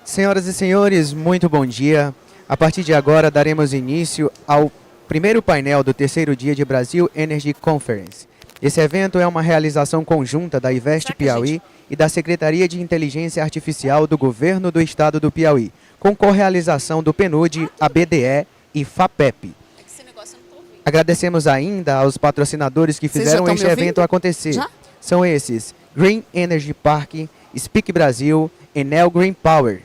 Senhoras e senhores, muito bom dia. A partir de agora, daremos início ao primeiro painel do terceiro dia de Brasil Energy Conference. Esse evento é uma realização conjunta da Invest Piauí e da Secretaria de Inteligência Artificial do Governo do Estado do Piauí, com correalização do PNUD, a BDE e FAPEP. Agradecemos ainda aos patrocinadores que fizeram este evento acontecer. São esses: Green Energy Park, Speak Brasil, Enel Green Power.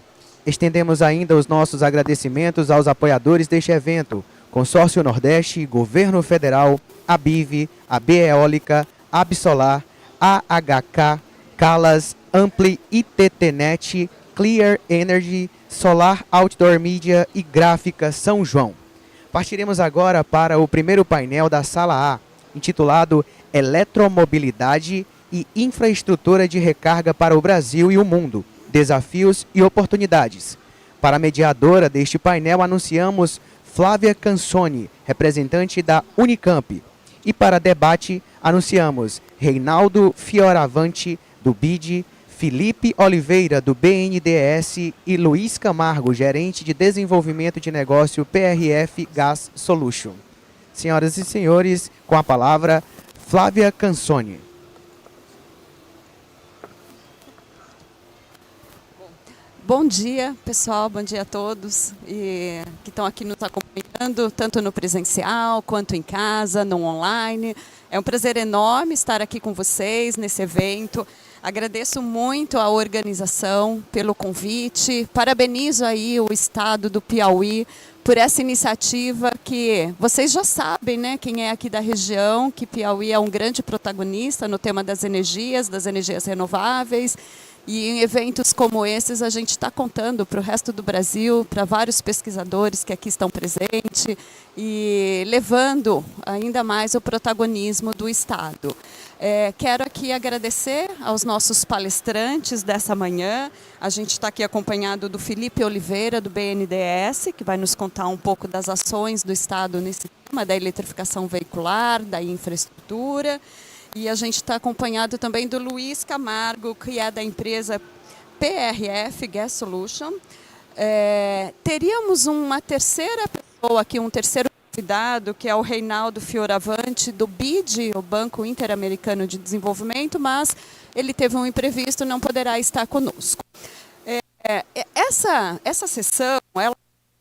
Estendemos ainda os nossos agradecimentos aos apoiadores deste evento: Consórcio Nordeste, Governo Federal, ABIV, AB Eólica, Absolar, AHK, Calas, Ampli, ITTNet, Clear Energy, Solar Outdoor Media e Gráfica São João. Partiremos agora para o primeiro painel da Sala A, intitulado Eletromobilidade e Infraestrutura de Recarga para o Brasil e o Mundo, Desafios e Oportunidades. Para a mediadora deste painel, anunciamos Flávia Cansoni, representante da Unicamp. E para debate, anunciamos Reinaldo Fioravante, do BID, Felipe Oliveira, do BNDES e Luiz Camargo, gerente de desenvolvimento de negócio PRF Gas Solution. Senhoras e senhores, com a palavra, Flávia Cansoni. Bom dia, pessoal, bom dia a todos que estão aqui nos acompanhando, tanto no presencial, quanto em casa, no online. É um prazer enorme estar aqui com vocês nesse evento. Agradeço muito a organização pelo convite, parabenizo aí o Estado do Piauí por essa iniciativa que vocês já sabem, né, quem é aqui da região, que Piauí é um grande protagonista no tema das energias renováveis. E em eventos como esses, a gente está contando para o resto do Brasil, para vários pesquisadores que aqui estão presentes e levando ainda mais o protagonismo do Estado. Quero aqui agradecer aos nossos palestrantes dessa manhã. A gente está aqui acompanhado do Felipe Oliveira, do BNDES, que vai nos contar um pouco das ações do Estado nesse tema da eletrificação veicular, da infraestrutura. E a gente está acompanhado também do Luiz Camargo, que é da empresa PRF Gas Solution. Teríamos uma terceira pessoa aqui, um terceiro convidado, que é o Reinaldo Fioravante, do BID, o Banco Interamericano de Desenvolvimento, mas ele teve um imprevisto e não poderá estar conosco. Essa sessão, ela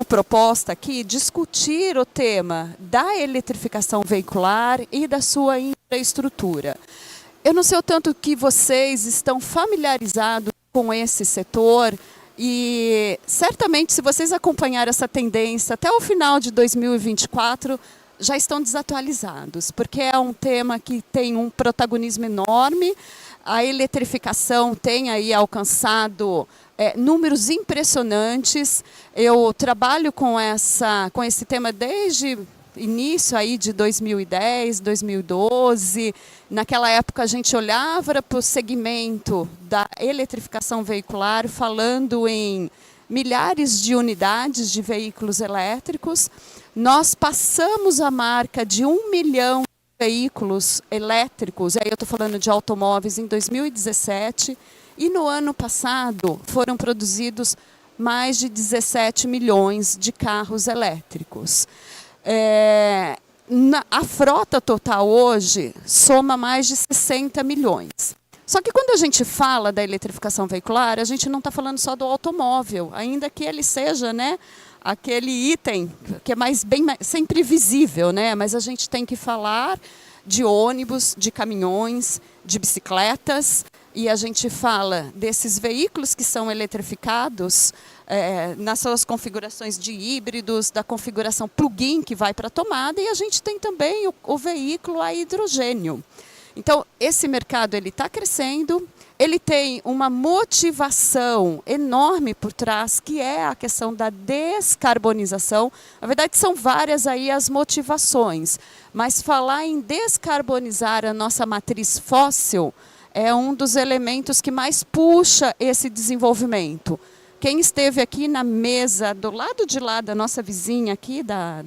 proposta aqui discutir o tema da eletrificação veicular e da sua infraestrutura. Eu não sei o tanto que vocês estão familiarizados com esse setor e certamente se vocês acompanharem essa tendência até o final de 2024 já estão desatualizados, porque é um tema que tem um protagonismo enorme. A eletrificação tem aí alcançado números impressionantes. Eu trabalho com esse tema desde início aí de 2010, 2012. Naquela época a gente olhava para o segmento da eletrificação veicular, falando em milhares de unidades de veículos elétricos. Nós passamos a marca de 1 milhão de veículos elétricos, aí eu estou falando de automóveis, em 2017. E no ano passado foram produzidos mais de 17 milhões de carros elétricos. A frota total hoje soma mais de 60 milhões. Só que quando a gente fala da eletrificação veicular, a gente não está falando só do automóvel, ainda que ele seja, né, aquele item que é sempre visível, né, mas a gente tem que falar de ônibus, de caminhões, de bicicletas. E a gente fala desses veículos que são eletrificados nas suas configurações de híbridos, da configuração plug-in que vai para a tomada, e a gente tem também o veículo a hidrogênio. Então, esse mercado está crescendo, ele tem uma motivação enorme por trás, que é a questão da descarbonização. Na verdade, são várias aí as motivações, mas falar em descarbonizar a nossa matriz fóssil é um dos elementos que mais puxa esse desenvolvimento. Quem esteve aqui na mesa do lado de lá da nossa vizinha aqui, da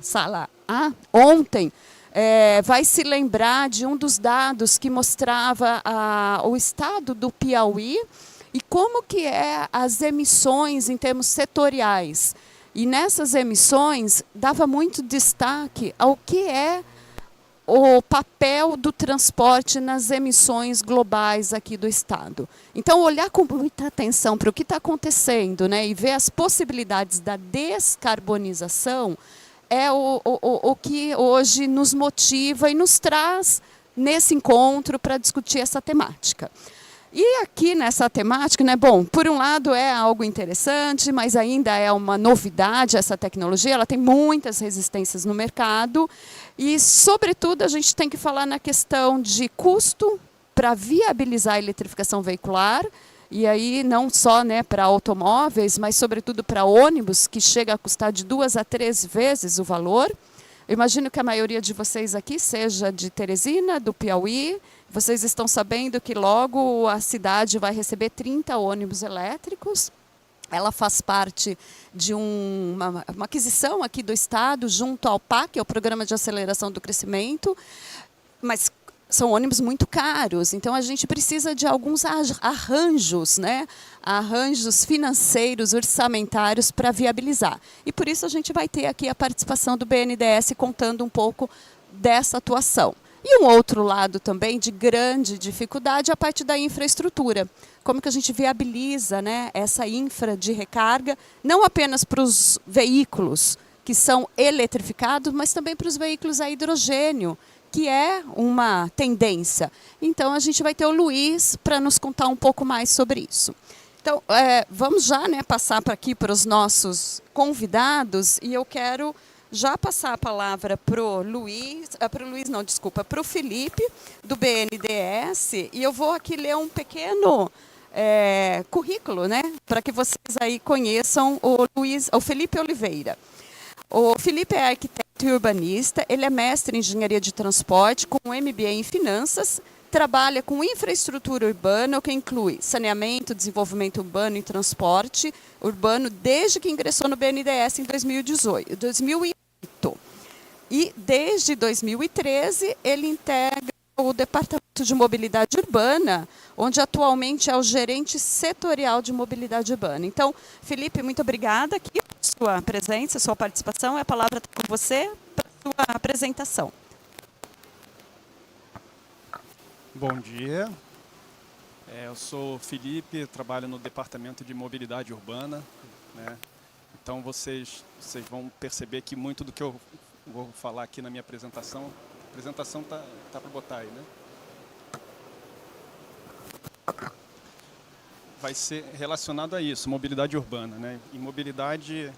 sala A, ontem, vai se lembrar de um dos dados que mostrava o estado do Piauí e como que as emissões em termos setoriais. E nessas emissões dava muito destaque ao que é o papel do transporte nas emissões globais aqui do Estado. Então, olhar com muita atenção para o que está acontecendo, né, e ver as possibilidades da descarbonização é o que hoje nos motiva e nos traz nesse encontro para discutir essa temática. E aqui nessa temática, né, bom, por um lado é algo interessante, mas ainda é uma novidade essa tecnologia, ela tem muitas resistências no mercado e, sobretudo, a gente tem que falar na questão de custo para viabilizar a eletrificação veicular, e aí não só, né, para automóveis, mas sobretudo para ônibus, que chega a custar de 2 a 3 vezes o valor. Eu imagino que a maioria de vocês aqui seja de Teresina, do Piauí. Vocês estão sabendo que logo a cidade vai receber 30 ônibus elétricos. Ela faz parte de uma aquisição aqui do Estado junto ao PAC, que é o Programa de Aceleração do Crescimento, mas são ônibus muito caros, então a gente precisa de alguns arranjos, né? Arranjos financeiros, orçamentários para viabilizar. E por isso a gente vai ter aqui a participação do BNDES contando um pouco dessa atuação. E um outro lado também de grande dificuldade é a parte da infraestrutura. Como que a gente viabiliza, né, essa infra de recarga, não apenas para os veículos que são eletrificados, mas também para os veículos a hidrogênio, que é uma tendência. Então, a gente vai ter o Luiz para nos contar um pouco mais sobre isso. Então, vamos já, né, passar aqui para os nossos convidados, e eu quero já passar a palavra para o Felipe, do BNDES, e eu vou aqui ler um pequeno currículo, né, para que vocês aí conheçam o Felipe Oliveira. O Felipe é arquiteto e urbanista, ele é mestre em engenharia de transporte com um MBA em finanças, trabalha com infraestrutura urbana, o que inclui saneamento, desenvolvimento urbano e transporte urbano, desde que ingressou no BNDES em 2008. E desde 2013 ele integra o Departamento de Mobilidade Urbana, onde atualmente é o gerente setorial de mobilidade urbana. Então, Felipe, muito obrigada aqui pela sua presença, sua participação. A palavra está com você para a sua apresentação. Bom dia. Eu sou o Felipe, trabalho no Departamento de Mobilidade Urbana, né? Então, vocês vão perceber que muito do que eu vou falar aqui na minha apresentação, a apresentação tá para botar aí, né? Vai ser relacionado a isso, mobilidade urbana, né? E mobilidade,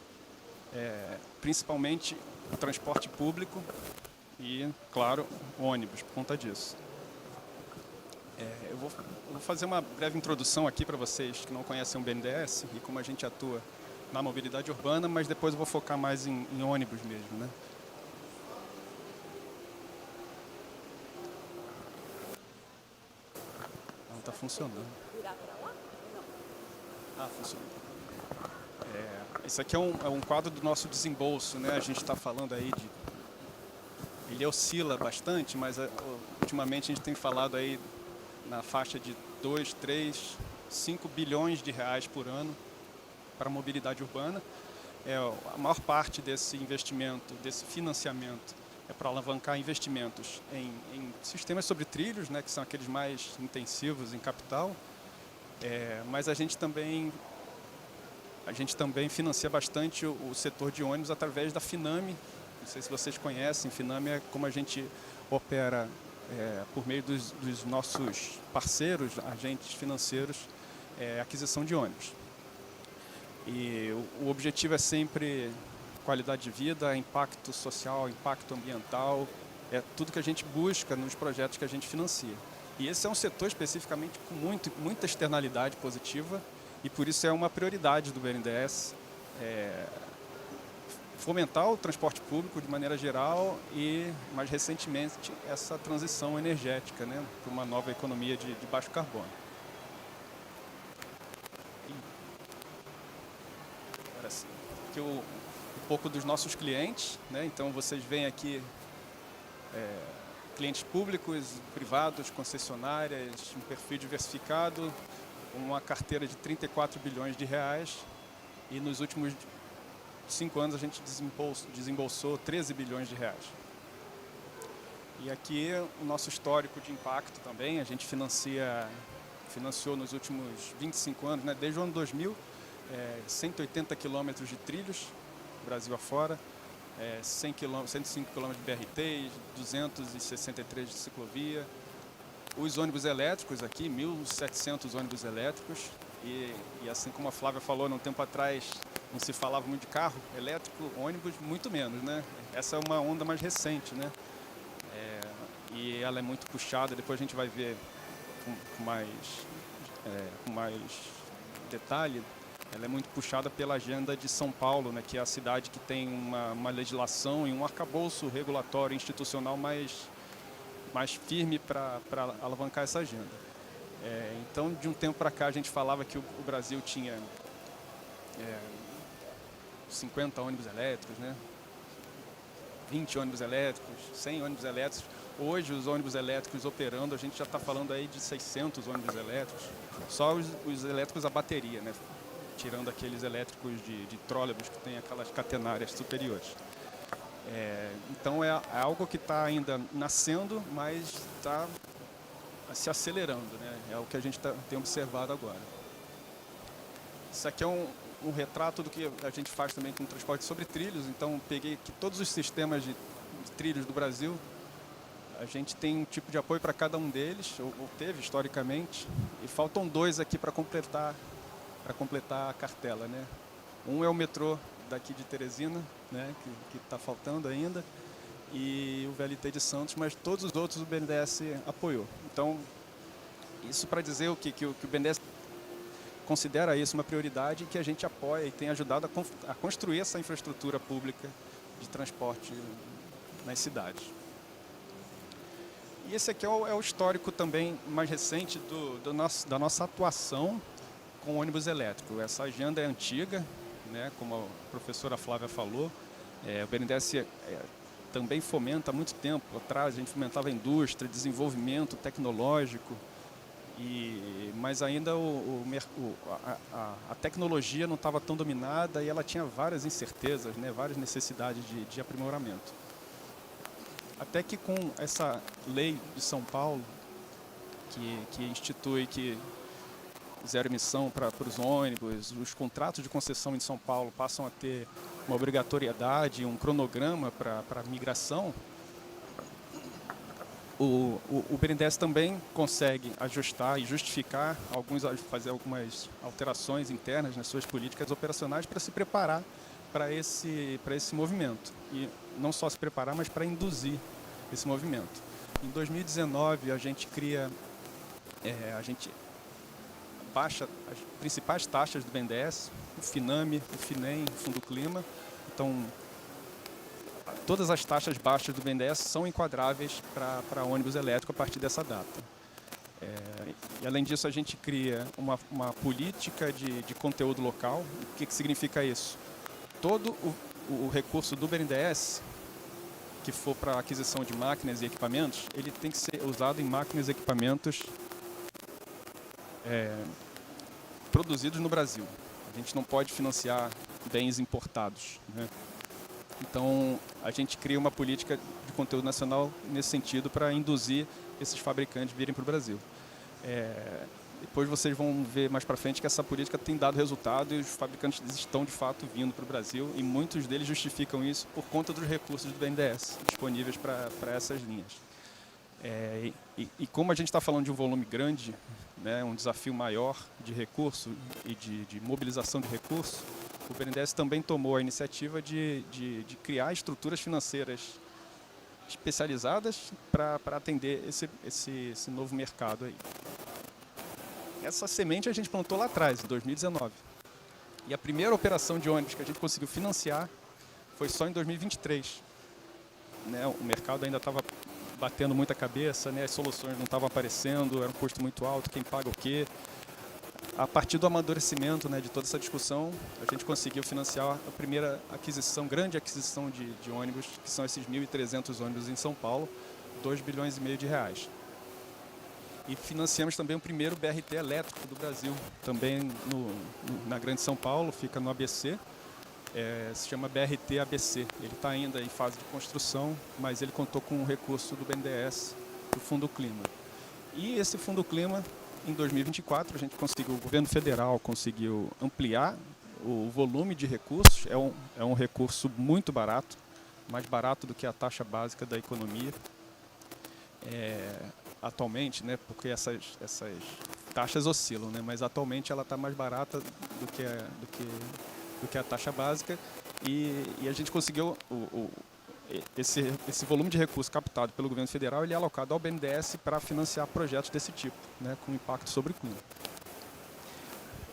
principalmente o transporte público e, claro, ônibus, por conta disso. Eu vou fazer uma breve introdução aqui para vocês que não conhecem o BNDES e como a gente atua na mobilidade urbana, mas depois eu vou focar mais em ônibus mesmo, né? Não está funcionando. Virar para lá? Não. Funciona. Esse aqui é um quadro do nosso desembolso, né? A gente está falando aí ele oscila bastante, mas ultimamente a gente tem falado aí na faixa de 2, 3, 5 bilhões de reais por ano para a mobilidade urbana. A maior parte desse investimento, desse financiamento, é para alavancar investimentos em sistemas sobre trilhos, né, que são aqueles mais intensivos em capital, mas a gente também financia bastante o setor de ônibus através da Finame. Não sei se vocês conhecem, Finame é como a gente opera por meio dos nossos parceiros, agentes financeiros, aquisição de ônibus. E o objetivo é sempre qualidade de vida, impacto social, impacto ambiental, é tudo que a gente busca nos projetos que a gente financia. E esse é um setor especificamente com muita externalidade positiva e por isso é uma prioridade do BNDES fomentar o transporte público de maneira geral e, mais recentemente, essa transição energética, né, para uma nova economia de baixo carbono. Aqui um pouco dos nossos clientes, né? Então vocês veem aqui clientes públicos, privados, concessionárias, um perfil diversificado, uma carteira de 34 bilhões de reais e nos últimos 5 anos a gente desembolsou 13 bilhões de reais. E aqui o nosso histórico de impacto também, a gente financiou nos últimos 25 anos, né, desde o ano 2000, 180 quilômetros de trilhos, Brasil afora, 105 quilômetros de BRT, 263 de ciclovia, os ônibus elétricos aqui, 1.700 ônibus elétricos, e assim como a Flávia falou, há um tempo atrás não se falava muito de carro elétrico, ônibus muito menos, né? Essa é uma onda mais recente, né? E ela é muito puxada, depois a gente vai ver com mais detalhe, ela é muito puxada pela agenda de São Paulo, né, que é a cidade que tem uma legislação e um arcabouço regulatório institucional mais firme para alavancar essa agenda. Então, de um tempo para cá, a gente falava que o Brasil tinha 50 ônibus elétricos, né, 20 ônibus elétricos, 100 ônibus elétricos. Hoje, os ônibus elétricos operando, a gente já está falando aí de 600 ônibus elétricos, só os elétricos a bateria, né? Tirando aqueles elétricos de trólebus que tem aquelas catenárias superiores. Então, é algo que está ainda nascendo, mas está se acelerando, né? É o que a gente tem observado agora. Isso aqui é um retrato do que a gente faz também com transporte sobre trilhos. Então, peguei aqui todos os sistemas de trilhos do Brasil. A gente tem um tipo de apoio para cada um deles, ou teve historicamente, e faltam 2 aqui para completar a cartela, né? Um é o metrô daqui de Teresina, né, que está faltando ainda, e o VLT de Santos, mas todos os outros o BNDES apoiou. Então, isso para dizer que o BNDES considera isso uma prioridade e que a gente apoia e tem ajudado a construir essa infraestrutura pública de transporte nas cidades. E esse aqui é o histórico também mais recente da nossa atuação com ônibus elétrico. Essa agenda é antiga, né, como a professora Flávia falou. O BNDES também fomenta há muito tempo atrás, a gente fomentava a indústria, desenvolvimento tecnológico, mas ainda a tecnologia não estava tão dominada e ela tinha várias incertezas, né, várias necessidades de aprimoramento. Até que com essa lei de São Paulo, que institui que zero emissão para os ônibus, os contratos de concessão em São Paulo passam a ter uma obrigatoriedade, um cronograma para a migração, o BNDES também consegue ajustar e justificar, fazer algumas alterações internas nas suas políticas operacionais para se preparar para esse movimento. E não só se preparar, mas para induzir esse movimento. Em 2019, a gente baixa as principais taxas do BNDES, o FINAME, o FINEM, o Fundo Clima. Então, todas as taxas baixas do BNDES são enquadráveis para ônibus elétrico a partir dessa data. E além disso, a gente cria uma política de conteúdo local. O que significa isso? Todo o recurso do BNDES que for para aquisição de máquinas e equipamentos, ele tem que ser usado em máquinas e equipamentos produzidos no Brasil. A gente não pode financiar bens importados, né? Então, a gente cria uma política de conteúdo nacional nesse sentido para induzir esses fabricantes a virem para o Brasil. Depois vocês vão ver mais para frente que essa política tem dado resultado e os fabricantes estão de fato vindo para o Brasil e muitos deles justificam isso por conta dos recursos do BNDES disponíveis para essas linhas. E como a gente está falando de um volume grande, né, um desafio maior de recurso e de mobilização de recursos, o BNDES também tomou a iniciativa de criar estruturas financeiras especializadas para atender esse novo mercado aí. Essa semente a gente plantou lá atrás, em 2019. E a primeira operação de ônibus que a gente conseguiu financiar foi só em 2023. Né, o mercado ainda estava batendo muita cabeça, né, as soluções não estavam aparecendo, era um custo muito alto, quem paga o quê. A partir do amadurecimento, né, de toda essa discussão, a gente conseguiu financiar a primeira aquisição, grande aquisição de ônibus, que são esses 1.300 ônibus em São Paulo, 2,5 bilhões de reais. E financiamos também o primeiro BRT elétrico do Brasil, também na Grande São Paulo, fica no ABC, se chama BRT ABC. Ele está ainda em fase de construção, mas ele contou com o recurso do BNDES, do Fundo Clima. E esse Fundo Clima, em 2024, a gente conseguiu, o governo federal conseguiu ampliar o volume de recursos, é um recurso muito barato, mais barato do que a taxa básica da economia. Atualmente, né, porque essas taxas oscilam, né, mas atualmente ela está mais barata do que a taxa básica e a gente conseguiu esse volume de recursos captado pelo governo federal, ele é alocado ao BNDES para financiar projetos desse tipo, né, com impacto sobre o clima.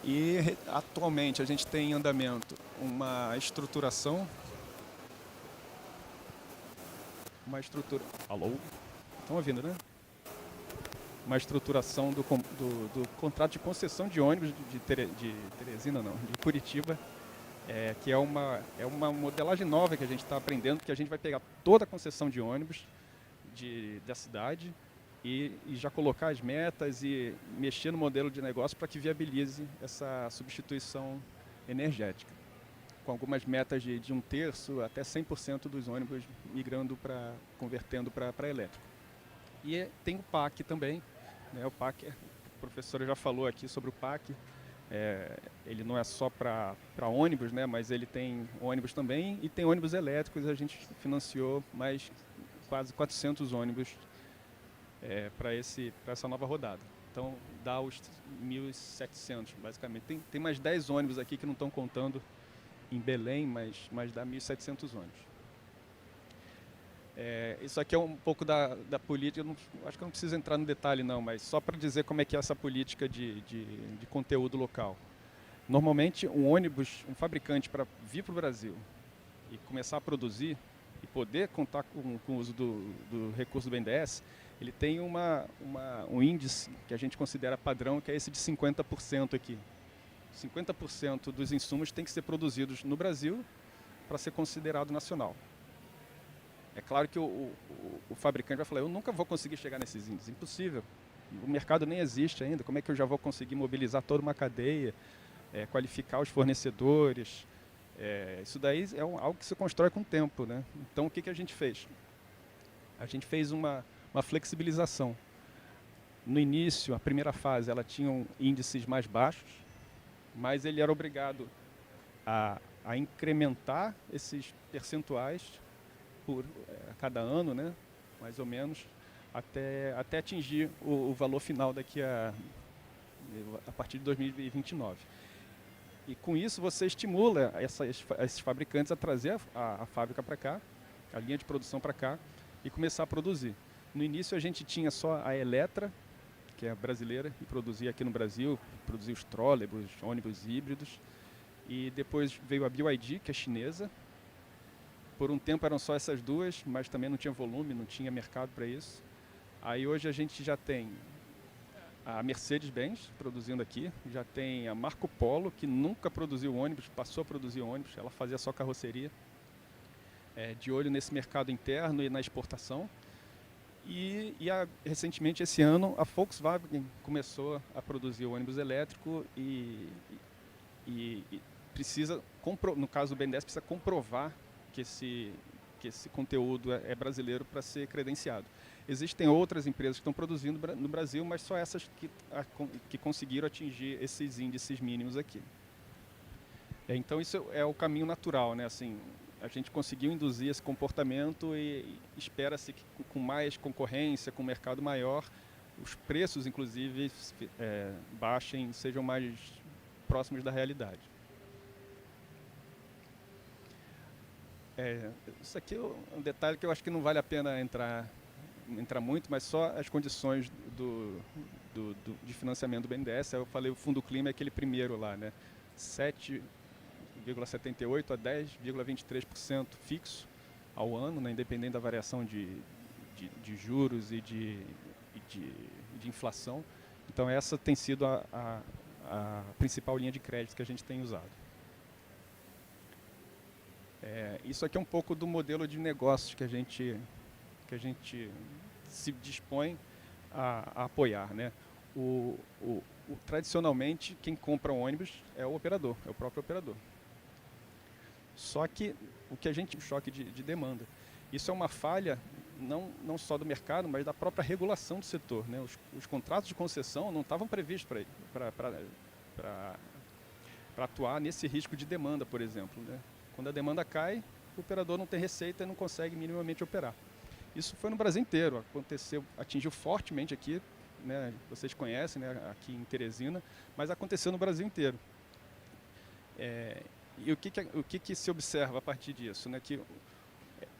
E atualmente a gente tem em andamento uma estruturação. Alô? Estão ouvindo, né? Uma estruturação do contrato de concessão de ônibus de Teresina, não, de Curitiba, que é uma modelagem nova que a gente está aprendendo, que a gente vai pegar toda a concessão de ônibus da cidade e já colocar as metas e mexer no modelo de negócio para que viabilize essa substituição energética, com algumas metas de 1/3 até 100% dos ônibus convertendo para elétrico. E tem o PAC também, né? O PAC, a professora já falou aqui sobre o PAC, ele não é só para ônibus, né? Mas ele tem ônibus também e tem ônibus elétricos, a gente financiou mais quase 400 ônibus para essa nova rodada. Então dá os 1.700 basicamente. Tem mais 10 ônibus aqui que não estão contando em Belém, mas dá 1.700 ônibus. Isso aqui é um pouco da política, acho que eu não preciso entrar no detalhe não, mas só para dizer como é que é essa política de conteúdo local. Normalmente um fabricante para vir para o Brasil e começar a produzir e poder contar com o uso do recurso do BNDES, ele tem um índice que a gente considera padrão, que é esse de 50% aqui. 50% dos insumos tem que ser produzidos no Brasil para ser considerado nacional. É claro que o fabricante vai falar, eu nunca vou conseguir chegar nesses índices, impossível. O mercado nem existe ainda, como é que eu já vou conseguir mobilizar toda uma cadeia, qualificar os fornecedores? Isso daí é algo que se constrói com o tempo, né? Então o que a gente fez? A gente fez uma flexibilização. No início, a primeira fase, ela tinha índices mais baixos, mas ele era obrigado a incrementar esses percentuais a cada ano, né, mais ou menos, até atingir o valor final a partir de 2029. E com isso você estimula esses fabricantes a trazer a fábrica para cá, a linha de produção para cá e começar a produzir. No início a gente tinha só a Eletra, que é brasileira, e produzia aqui no Brasil, produzia os trólebus, ônibus híbridos, e depois veio a BYD, que é chinesa. Por um tempo eram só essas duas, mas também não tinha volume, não tinha mercado para isso. Aí hoje a gente já tem a Mercedes-Benz produzindo aqui, já tem a Marco Polo, que nunca produziu ônibus, passou a produzir ônibus, ela fazia só carroceria, de olho nesse mercado interno e na exportação. E recentemente, esse ano, a Volkswagen começou a produzir o ônibus elétrico e precisa, no caso do BNDES, precisa comprovar que esse conteúdo é brasileiro para ser credenciado. Existem outras empresas que estão produzindo no Brasil, mas só essas que conseguiram atingir esses índices mínimos aqui. Então isso é o caminho natural, né? Assim, a gente conseguiu induzir esse comportamento e espera-se que com mais concorrência, com um mercado maior, os preços, inclusive, baixem, sejam mais próximos da realidade. Isso aqui é um detalhe que eu acho que não vale a pena entrar muito, mas só as condições de financiamento do BNDES. Eu falei, o Fundo Clima é aquele primeiro lá, né? 7,78% a 10,23% fixo ao ano, né? Independente da variação de juros e de inflação. Então essa tem sido a a principal linha de crédito que a gente tem usado. Isso aqui é um pouco do modelo de negócios que a gente se dispõe a apoiar, né? Tradicionalmente, quem compra um ônibus é o operador, é o próprio operador. Só que o choque de demanda. Isso é uma falha não só do mercado, mas da própria regulação do setor, né? Os contratos de concessão não estavam previstos para atuar nesse risco de demanda, por exemplo, né? Quando a demanda cai, o operador não tem receita e não consegue minimamente operar. Isso foi no Brasil inteiro, atingiu fortemente aqui, né? Vocês conhecem, né? Aqui em Teresina, mas aconteceu no Brasil inteiro. E o que se observa a partir disso, né? Que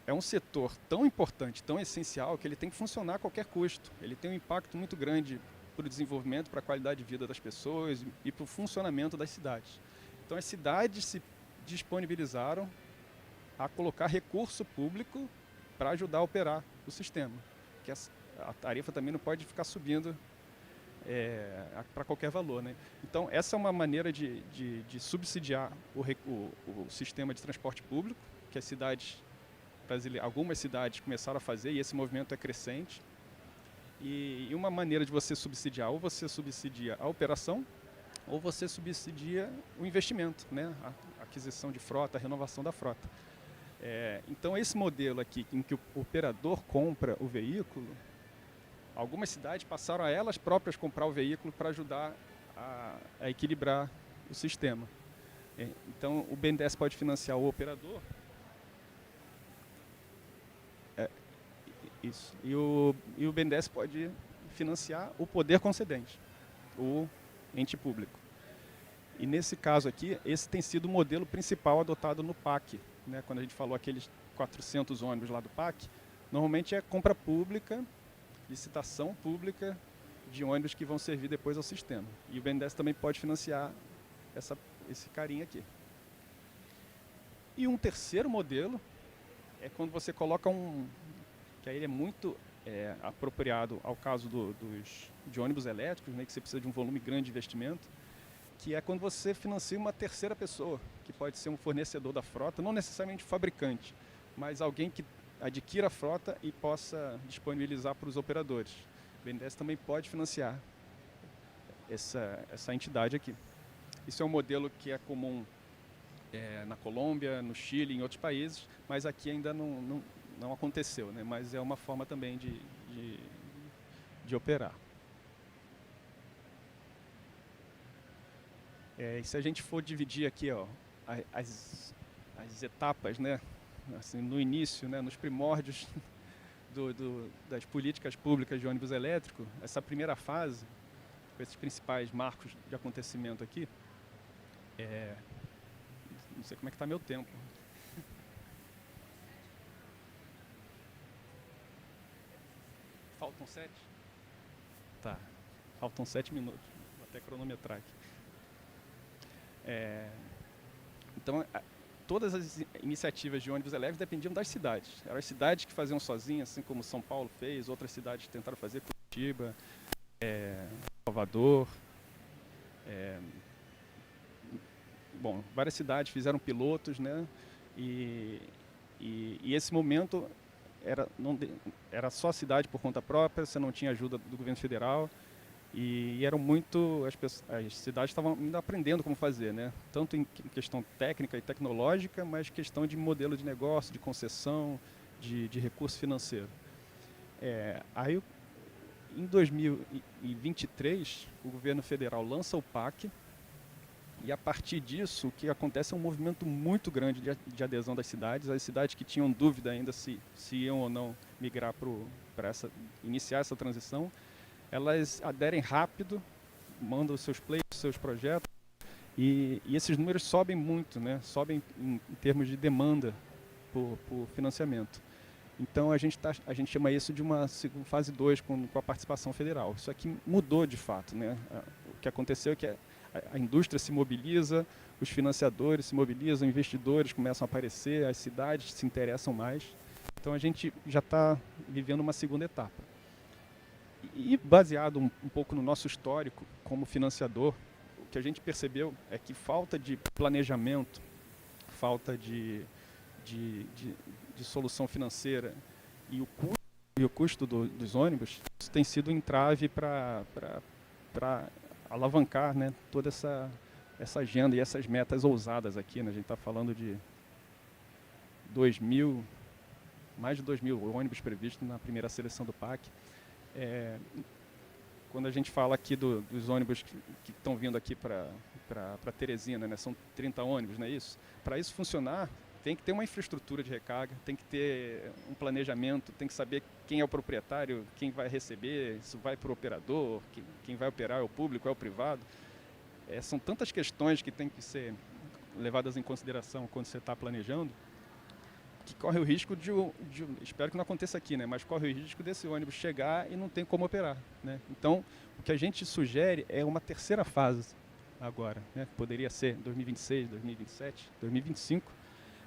é um setor tão importante, tão essencial, que ele tem que funcionar a qualquer custo. Ele tem um impacto muito grande para o desenvolvimento, para a qualidade de vida das pessoas e para o funcionamento das cidades. Então as cidades se disponibilizaram a colocar recurso público para ajudar a operar o sistema. Que a tarifa também não pode ficar subindo para qualquer valor, né? Então essa é uma maneira de subsidiar o sistema de transporte público, que algumas cidades começaram a fazer, e esse movimento é crescente. E uma maneira de você subsidiar, ou você subsidia a operação, ou você subsidia o investimento, né? A aquisição de frota, a renovação da frota. Então esse modelo aqui, em que o operador compra o veículo, algumas cidades passaram a elas próprias comprar o veículo para ajudar a equilibrar o sistema. Então o BNDES pode financiar o operador. Isso. E o BNDES pode financiar o poder concedente, o ente público. E nesse caso aqui, esse tem sido o modelo principal adotado no PAC, né? Quando a gente falou aqueles 400 ônibus lá do PAC, normalmente é compra pública, licitação pública de ônibus que vão servir depois ao sistema. E o BNDES também pode financiar esse carinha aqui. E um terceiro modelo é quando você coloca que aí ele é muito apropriado ao caso de ônibus elétricos, né, que você precisa de um volume grande de investimento, que é quando você financia uma terceira pessoa, que pode ser um fornecedor da frota, não necessariamente fabricante, mas alguém que adquira a frota e possa disponibilizar para os operadores. O BNDES também pode financiar essa entidade aqui. Isso é um modelo que é comum na Colômbia, no Chile, em outros países, mas aqui ainda não aconteceu, né? Mas é uma forma também de operar. E se a gente for dividir aqui, ó, as etapas, né? Assim, no início, né? Nos primórdios das políticas públicas de ônibus elétrico, essa primeira fase, com esses principais marcos de acontecimento aqui, não sei como é que está meu tempo. Faltam 7? Tá. Faltam 7 minutos. Vou até cronometrar aqui. Então, todas as iniciativas de ônibus elétricos dependiam das cidades. Eram as cidades que faziam sozinhas, assim como São Paulo fez, outras cidades tentaram fazer, Curitiba, Salvador. Bom, várias cidades fizeram pilotos, né? E esse momento era só a cidade por conta própria, você não tinha ajuda do governo federal. E eram as cidades estavam ainda aprendendo como fazer, né? Tanto em questão técnica e tecnológica, mas questão de modelo de negócio, de concessão, de recurso financeiro. Aí, em 2023, o governo federal lança o PAC, e a partir disso, o que acontece é um movimento muito grande de adesão das cidades. As cidades que tinham dúvida ainda se iam ou não migrar para iniciar essa transição, elas aderem rápido, mandam os seus plays, seus projetos, e esses números sobem muito, né? Sobem em termos de demanda por financiamento. Então a gente chama isso de uma fase 2 com a participação federal. Isso aqui mudou de fato, né? O que aconteceu é que a indústria se mobiliza, os financiadores se mobilizam, investidores começam a aparecer, as cidades se interessam mais. Então a gente já está vivendo uma segunda etapa. E baseado um pouco no nosso histórico como financiador, que a gente percebeu é que falta de planejamento, falta de solução financeira e o custo dos ônibus, isso tem sido um entrave para alavancar, né, toda essa agenda e essas metas ousadas aqui, né? A gente está falando de mais de 2.000 ônibus previstos na primeira seleção do PAC. Quando a gente fala aqui dos ônibus que estão vindo aqui para Teresina, né? São 30 ônibus, não é isso? Para isso funcionar, tem que ter uma infraestrutura de recarga, tem que ter um planejamento, tem que saber quem é o proprietário, quem vai receber, isso vai para o operador, quem vai operar é o público, é o privado. São tantas questões que têm que ser levadas em consideração quando você está planejando, que corre o risco espero que não aconteça aqui, né? Mas corre o risco desse ônibus chegar e não tem como operar, né? Então, o que a gente sugere é uma terceira fase agora, né? Poderia ser 2026, 2027, 2025,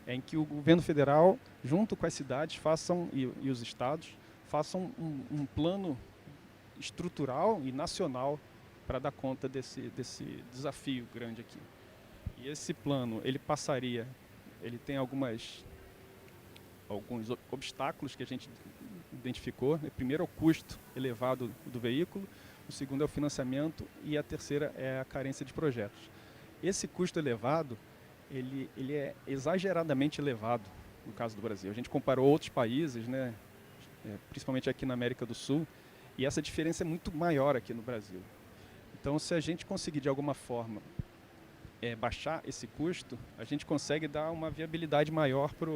em que o governo federal, junto com as cidades, e os estados, façam um plano estrutural e nacional para dar conta desse desafio grande aqui. E esse plano, ele tem alguns obstáculos que a gente identificou. Primeiro é o custo elevado do veículo, o segundo é o financiamento e a terceira é a carência de projetos. Esse custo elevado, ele é exageradamente elevado no caso do Brasil. A gente comparou outros países, né, principalmente aqui na América do Sul, e essa diferença é muito maior aqui no Brasil. Então, se a gente conseguir, de alguma forma, baixar esse custo, a gente consegue dar uma viabilidade maior para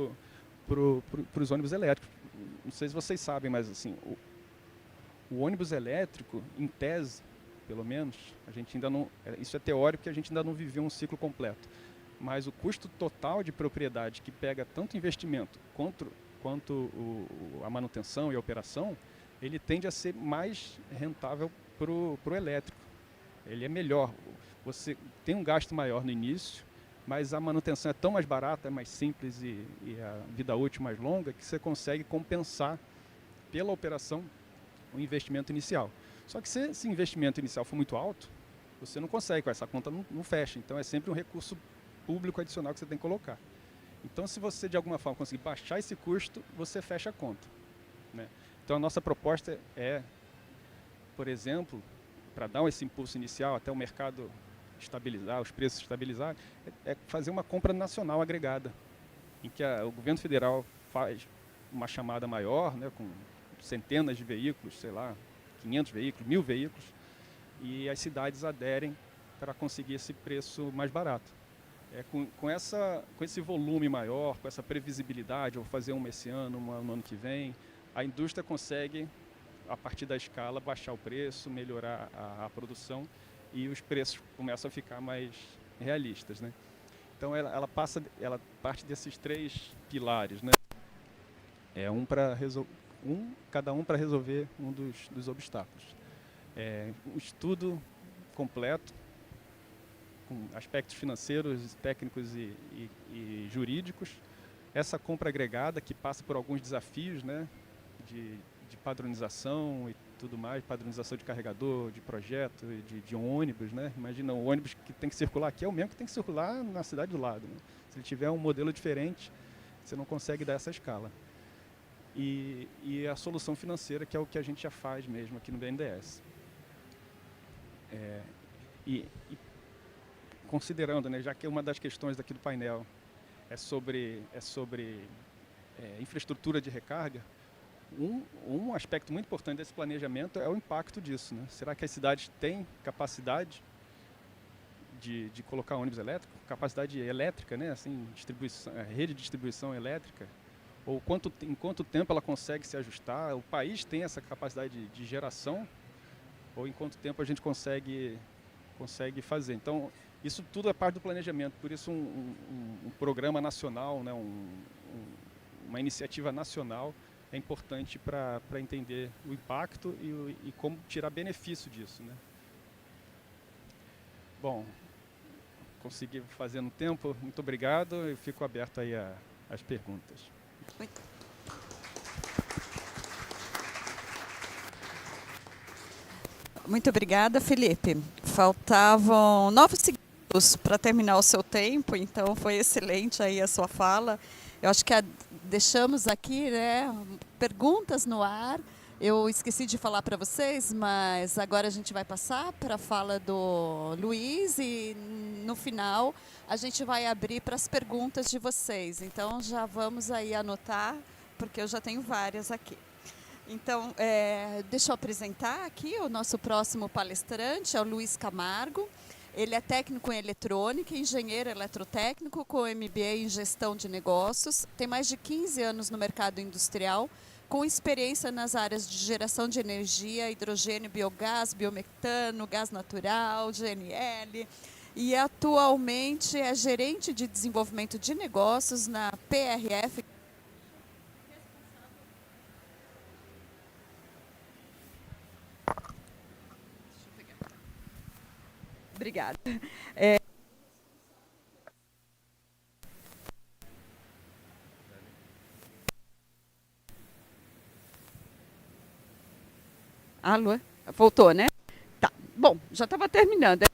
os ônibus elétricos. Não sei se vocês sabem, mas assim, o ônibus elétrico, em tese, pelo menos, a gente ainda não, isso é teórico, que a gente ainda não viveu um ciclo completo. Mas o custo total de propriedade, que pega tanto investimento quanto a manutenção e a operação, ele tende a ser mais rentável para o elétrico. Ele é melhor. Você tem um gasto maior no início, mas a manutenção é tão mais barata, é mais simples e a vida útil mais longa, que você consegue compensar pela operação o investimento inicial. Só que se esse investimento inicial for muito alto, você não consegue, essa conta não fecha. Então é sempre um recurso público adicional que você tem que colocar. Então, se você de alguma forma conseguir baixar esse custo, você fecha a conta, né? Então a nossa proposta por exemplo, para dar esse impulso inicial até o mercado estabilizar, os preços estabilizarem, é fazer uma compra nacional agregada, em que o governo federal faz uma chamada maior, né, com centenas de veículos, sei lá, 500 veículos, 1.000 veículos, e as cidades aderem para conseguir esse preço mais barato. Com esse volume maior, com essa previsibilidade, eu vou fazer uma esse ano, uma no ano que vem, a indústria consegue, a partir da escala, baixar o preço, melhorar a produção e os preços começam a ficar mais realistas, né? Então ela parte desses 3 pilares, né? Cada um para resolver um dos obstáculos. Um estudo completo, com aspectos financeiros, técnicos e jurídicos. Essa compra agregada que passa por alguns desafios, né, de padronização e tudo mais, padronização de carregador, de projeto, de ônibus, né? Imagina, o ônibus que tem que circular aqui é o mesmo que tem que circular na cidade do lado, né? Se ele tiver um modelo diferente, você não consegue dar essa escala. E a solução financeira, que é o que a gente já faz mesmo aqui no BNDES. Considerando, né, já que uma das questões daqui do painel é sobre infraestrutura de recarga, um aspecto muito importante desse planejamento é o impacto disso, né? Será que as cidades têm capacidade de colocar ônibus elétrico? Capacidade elétrica, né? Assim, rede de distribuição elétrica? Ou em quanto tempo ela consegue se ajustar? O país tem essa capacidade de geração? Ou em quanto tempo a gente consegue fazer? Então, isso tudo é parte do planejamento. Por isso, um programa nacional, né? Uma iniciativa nacional é importante para entender o impacto e como tirar benefício disso, né? Bom, consegui fazer no tempo. Muito obrigado. Eu fico aberto aí às perguntas. Muito obrigada, Felipe. faltavam 9 segundos para terminar o seu tempo, então foi excelente aí a sua fala. Eu acho que deixamos aqui, né, perguntas no ar. Eu esqueci de falar para vocês, mas agora a gente vai passar para a fala do Luiz e no final a gente vai abrir para as perguntas de vocês. Então já vamos aí anotar, porque eu já tenho várias aqui. Então, deixa eu apresentar aqui o nosso próximo palestrante, é o Luiz Camargo. Ele é técnico em eletrônica, engenheiro eletrotécnico com MBA em gestão de negócios. Tem mais de 15 anos no mercado industrial, com experiência nas áreas de geração de energia, hidrogênio, biogás, biometano, gás natural, GNL. E atualmente é gerente de desenvolvimento de negócios na PRF. Obrigada. Alô? Voltou, né? Tá. Bom, já estava terminando.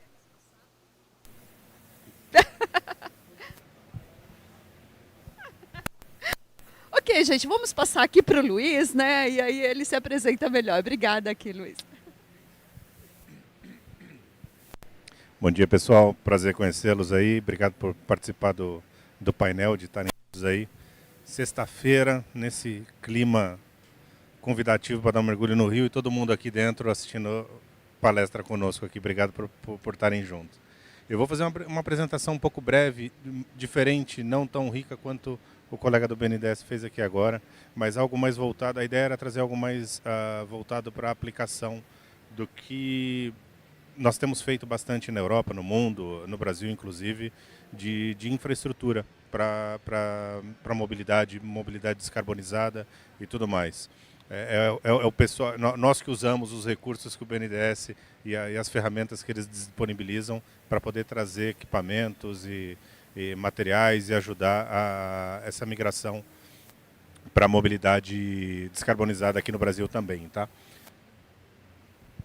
Ok, gente, vamos passar aqui para o Luiz, né? E aí ele se apresenta melhor. Obrigada aqui, Luiz. Bom dia, pessoal. Prazer conhecê-los aí. Obrigado por participar do painel, de estarem todos aí. Sexta-feira, nesse clima convidativo para dar um mergulho no rio e todo mundo aqui dentro assistindo palestra conosco aqui. Obrigado por estarem juntos. Eu vou fazer uma apresentação um pouco breve, diferente, não tão rica quanto o colega do BNDES fez aqui agora, mas algo mais voltado. A ideia era trazer algo mais voltado para a aplicação do que nós temos feito bastante na Europa, no mundo, no Brasil inclusive, de infraestrutura para mobilidade descarbonizada e tudo mais. É o pessoal, nós que usamos os recursos que o BNDES e as ferramentas que eles disponibilizam para poder trazer equipamentos e materiais e ajudar a essa migração para a mobilidade descarbonizada aqui no Brasil também, tá?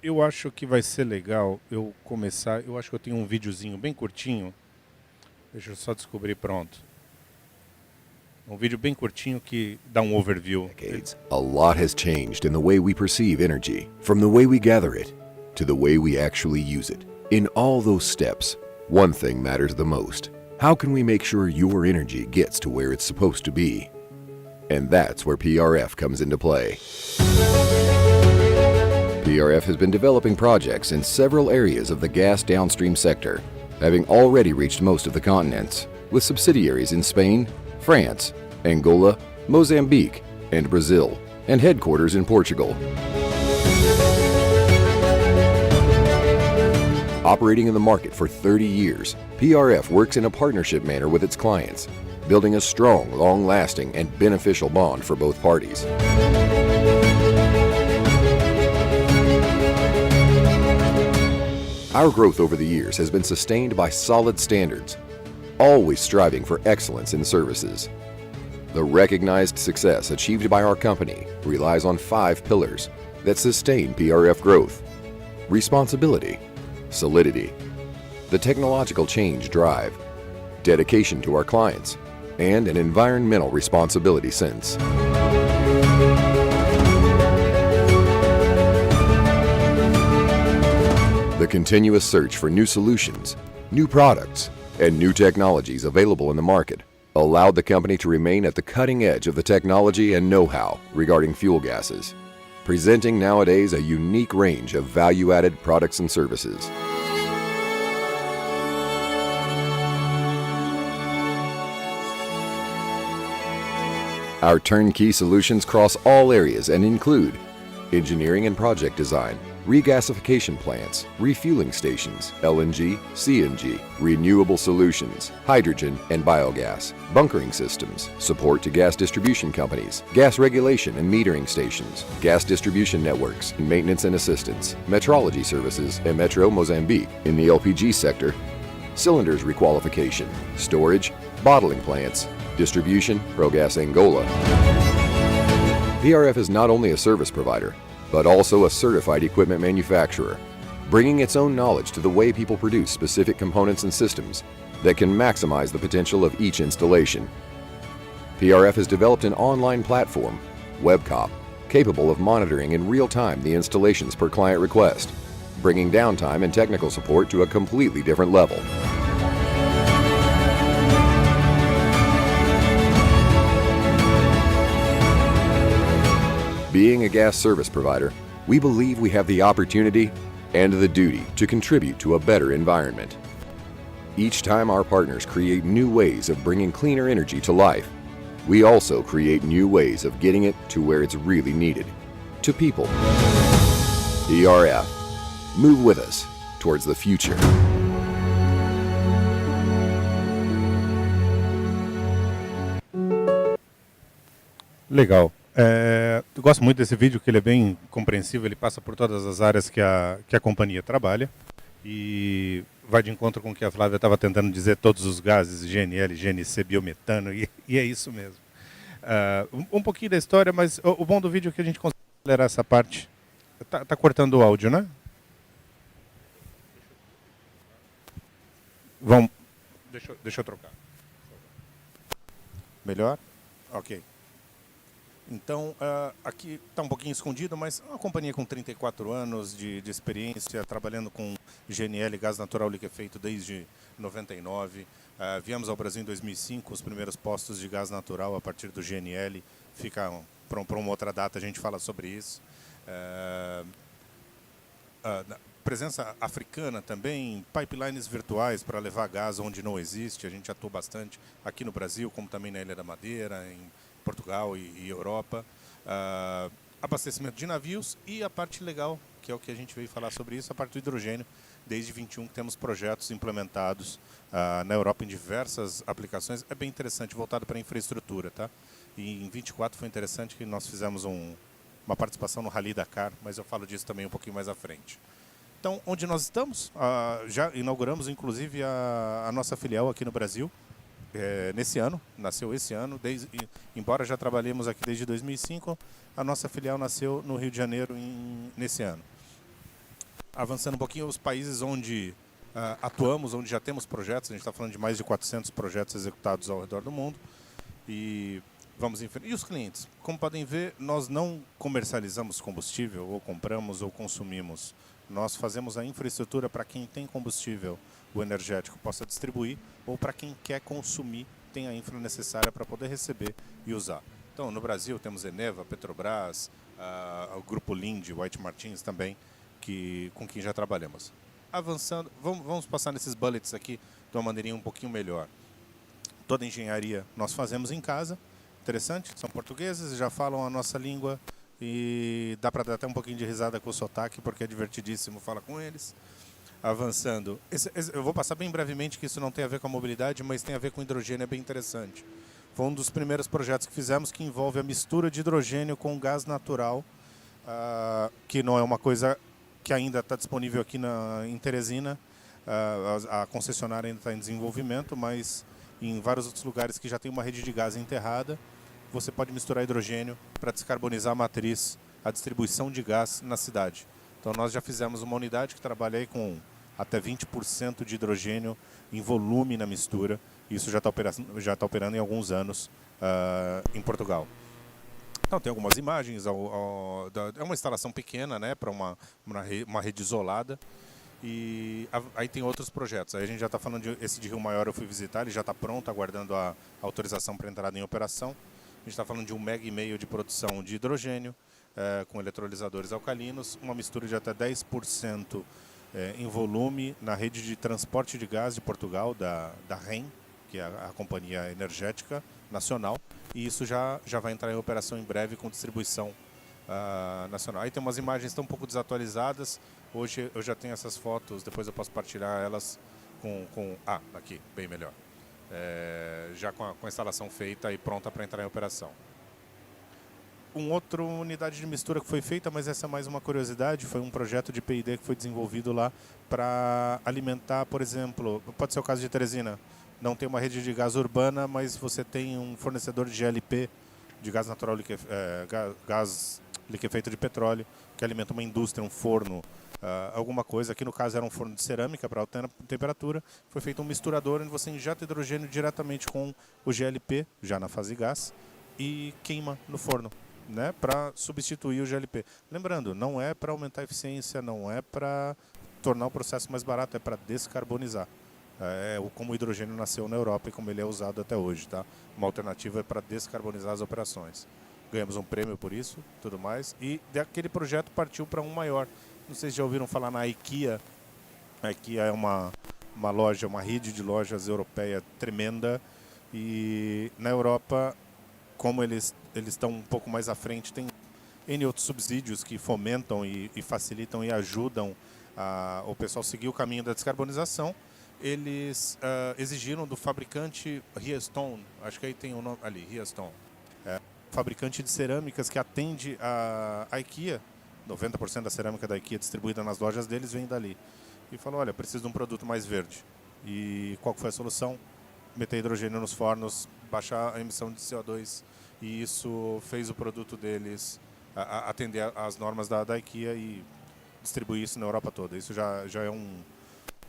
Eu acho que vai ser legal eu começar. Eu acho que eu tenho um videozinho bem curtinho. Deixa eu só descobrir, pronto. Um vídeo bem curtinho que dá um overview. A lot has changed in the way we perceive energy, from the way we gather it to the way we actually use it. In all those steps, one thing matters the most. How can we make sure your energy gets to where it's supposed to be? And that's where PRF comes into play. PRF has been developing projects in several areas of the gas downstream sector, having already reached most of the continents, with subsidiaries in Spain, France, Angola, Mozambique, and Brazil, and headquarters in Portugal. Operating in the market for 30 years, PRF works in a partnership manner with its clients, building a strong, long-lasting, and beneficial bond for both parties. Our growth over the years has been sustained by solid standards, always striving for excellence in services. The recognized success achieved by our company relies on 5 pillars that sustain PRF growth: responsibility, solidity, the technological change drive, dedication to our clients, and an environmental responsibility sense. The continuous search for new solutions, new products, and new technologies available in the market allowed the company to remain at the cutting edge of the technology and know-how regarding fuel gases, presenting nowadays a unique range of value-added products and services. Our turnkey solutions cross all areas and include engineering and project design, regasification plants, refueling stations, LNG, CNG, renewable solutions, hydrogen and biogas, bunkering systems, support to gas distribution companies, gas regulation and metering stations, gas distribution networks, maintenance and assistance, metrology services, and Metro Mozambique. In the LPG sector, cylinders requalification, storage, bottling plants, distribution, Progas Angola. PRF is not only a service provider, but also a certified equipment manufacturer, bringing its own knowledge to the way people produce specific components and systems that can maximize the potential of each installation. PRF has developed an online platform, WebCop, capable of monitoring in real time the installations per client request, bringing downtime and technical support to a completely different level. Being a gas service provider, we believe we have the opportunity and the duty to contribute to a better environment. Each time our partners create new ways of bringing cleaner energy to life, we also create new ways of getting it to where it's really needed, to people. PRF. Move with us towards the future. Legal. Eu gosto muito desse vídeo, que ele é bem compreensível, ele passa por todas as áreas que a companhia trabalha e vai de encontro com o que a Flávia estava tentando dizer, todos os gases, GNL, GNC, biometano, e é isso mesmo. Um pouquinho da história, mas o bom do vídeo é que a gente consegue acelerar essa parte. Tá cortando o áudio, né? Vamos. Deixa eu trocar. Melhor? Ok. Então, aqui está um pouquinho escondido, mas é uma companhia com 34 anos de experiência, trabalhando com GNL, gás natural liquefeito, desde 99. Viemos ao Brasil em 2005, os primeiros postos de gás natural a partir do GNL. Fica para uma outra data, a gente fala sobre isso. Presença africana também, pipelines virtuais para levar gás onde não existe. A gente atua bastante aqui no Brasil, como também na Ilha da Madeira, em Portugal e Europa, abastecimento de navios e a parte legal, que é o que a gente veio falar sobre isso, a parte do hidrogênio. Desde 21 que temos projetos implementados na Europa em diversas aplicações. É bem interessante, voltado para a infraestrutura, tá? E em 24 foi interessante que nós fizemos uma participação no Rally Dakar, mas eu falo disso também um pouquinho mais à frente. Então, onde nós estamos? Já inauguramos, inclusive, a nossa filial aqui no Brasil. Nesse ano, nasceu esse ano, embora já trabalhemos aqui desde 2005, a nossa filial nasceu no Rio de Janeiro nesse ano. Avançando um pouquinho, os países onde atuamos, onde já temos projetos, a gente está falando de mais de 400 projetos executados ao redor do mundo, e vamos em frente. E os clientes? Como podem ver, nós não comercializamos combustível, ou compramos ou consumimos. Nós fazemos a infraestrutura para quem tem combustível, o energético, possa distribuir, ou para quem quer consumir, tem a infra necessária para poder receber e usar. Então, no Brasil temos Eneva, Petrobras, o Grupo Linde, White Martins também, com quem já trabalhamos. Avançando, vamos passar nesses bullets aqui de uma maneirinha um pouquinho melhor. Toda a engenharia nós fazemos em casa, interessante, são portugueses, já falam a nossa língua e dá para dar até um pouquinho de risada com o sotaque, porque é divertidíssimo falar com eles. Avançando, eu vou passar bem brevemente, que isso não tem a ver com a mobilidade, mas tem a ver com hidrogênio, é bem interessante. Foi um dos primeiros projetos que fizemos que envolve a mistura de hidrogênio com gás natural, que não é uma coisa que ainda está disponível aqui em Teresina. A concessionária ainda está em desenvolvimento, mas em vários outros lugares que já tem uma rede de gás enterrada, você pode misturar hidrogênio para descarbonizar a matriz, a distribuição de gás na cidade. Então nós já fizemos uma unidade que trabalha aí com até 20% de hidrogênio em volume na mistura. Isso já está operando em alguns anos em Portugal. Então tem algumas imagens, é uma instalação pequena, né, para uma rede isolada. E aí tem outros projetos. Aí a gente já está falando esse de Rio Maior, eu fui visitar, ele já está pronto, aguardando a autorização para entrada em operação. A gente está falando de 1,5 MB de produção de hidrogênio, com eletrolisadores alcalinos, uma mistura de até 10% em volume na rede de transporte de gás de Portugal, da REN, que é a companhia energética nacional, e isso já vai entrar em operação em breve com distribuição nacional. Aí tem umas imagens que estão um pouco desatualizadas. Hoje eu já tenho essas fotos, depois eu posso partilhar elas aqui, bem melhor. Já com a instalação feita e pronta para entrar em operação. Outra unidade de mistura que foi feita, mas essa é mais uma curiosidade, foi um projeto de P&D que foi desenvolvido lá para alimentar, por exemplo, pode ser o caso de Teresina, não tem uma rede de gás urbana, mas você tem um fornecedor de GLP, de gás natural gás liquefeito de petróleo, que alimenta uma indústria, um forno alguma coisa. Aqui no caso era um forno de cerâmica para alta temperatura. Foi feito um misturador onde você injeta hidrogênio diretamente com o GLP, já na fase gás, e queima no forno, né, para substituir o GLP. Lembrando, não é para aumentar a eficiência, não é para tornar o processo mais barato, é para descarbonizar. Como o hidrogênio nasceu na Europa e como ele é usado até hoje, tá? Uma alternativa é para descarbonizar as operações. Ganhamos um prêmio por isso, tudo mais, e daquele projeto partiu para um maior. Não sei se já ouviram falar na IKEA. A IKEA é uma loja, uma rede de lojas europeia tremenda, e na Europa, como eles estão um pouco mais à frente, tem N outros subsídios que fomentam e facilitam e ajudam o pessoal a seguir o caminho da descarbonização. Eles exigiram do fabricante Riastone, acho que aí tem o nome ali, Riastone, fabricante de cerâmicas que atende a IKEA, 90% da cerâmica da IKEA distribuída nas lojas deles vem dali. E falou, olha, preciso de um produto mais verde. E qual foi a solução? Meter hidrogênio nos fornos, baixar a emissão de CO2, e isso fez o produto deles atender às normas da IKEA e distribuir isso na Europa toda. Isso já é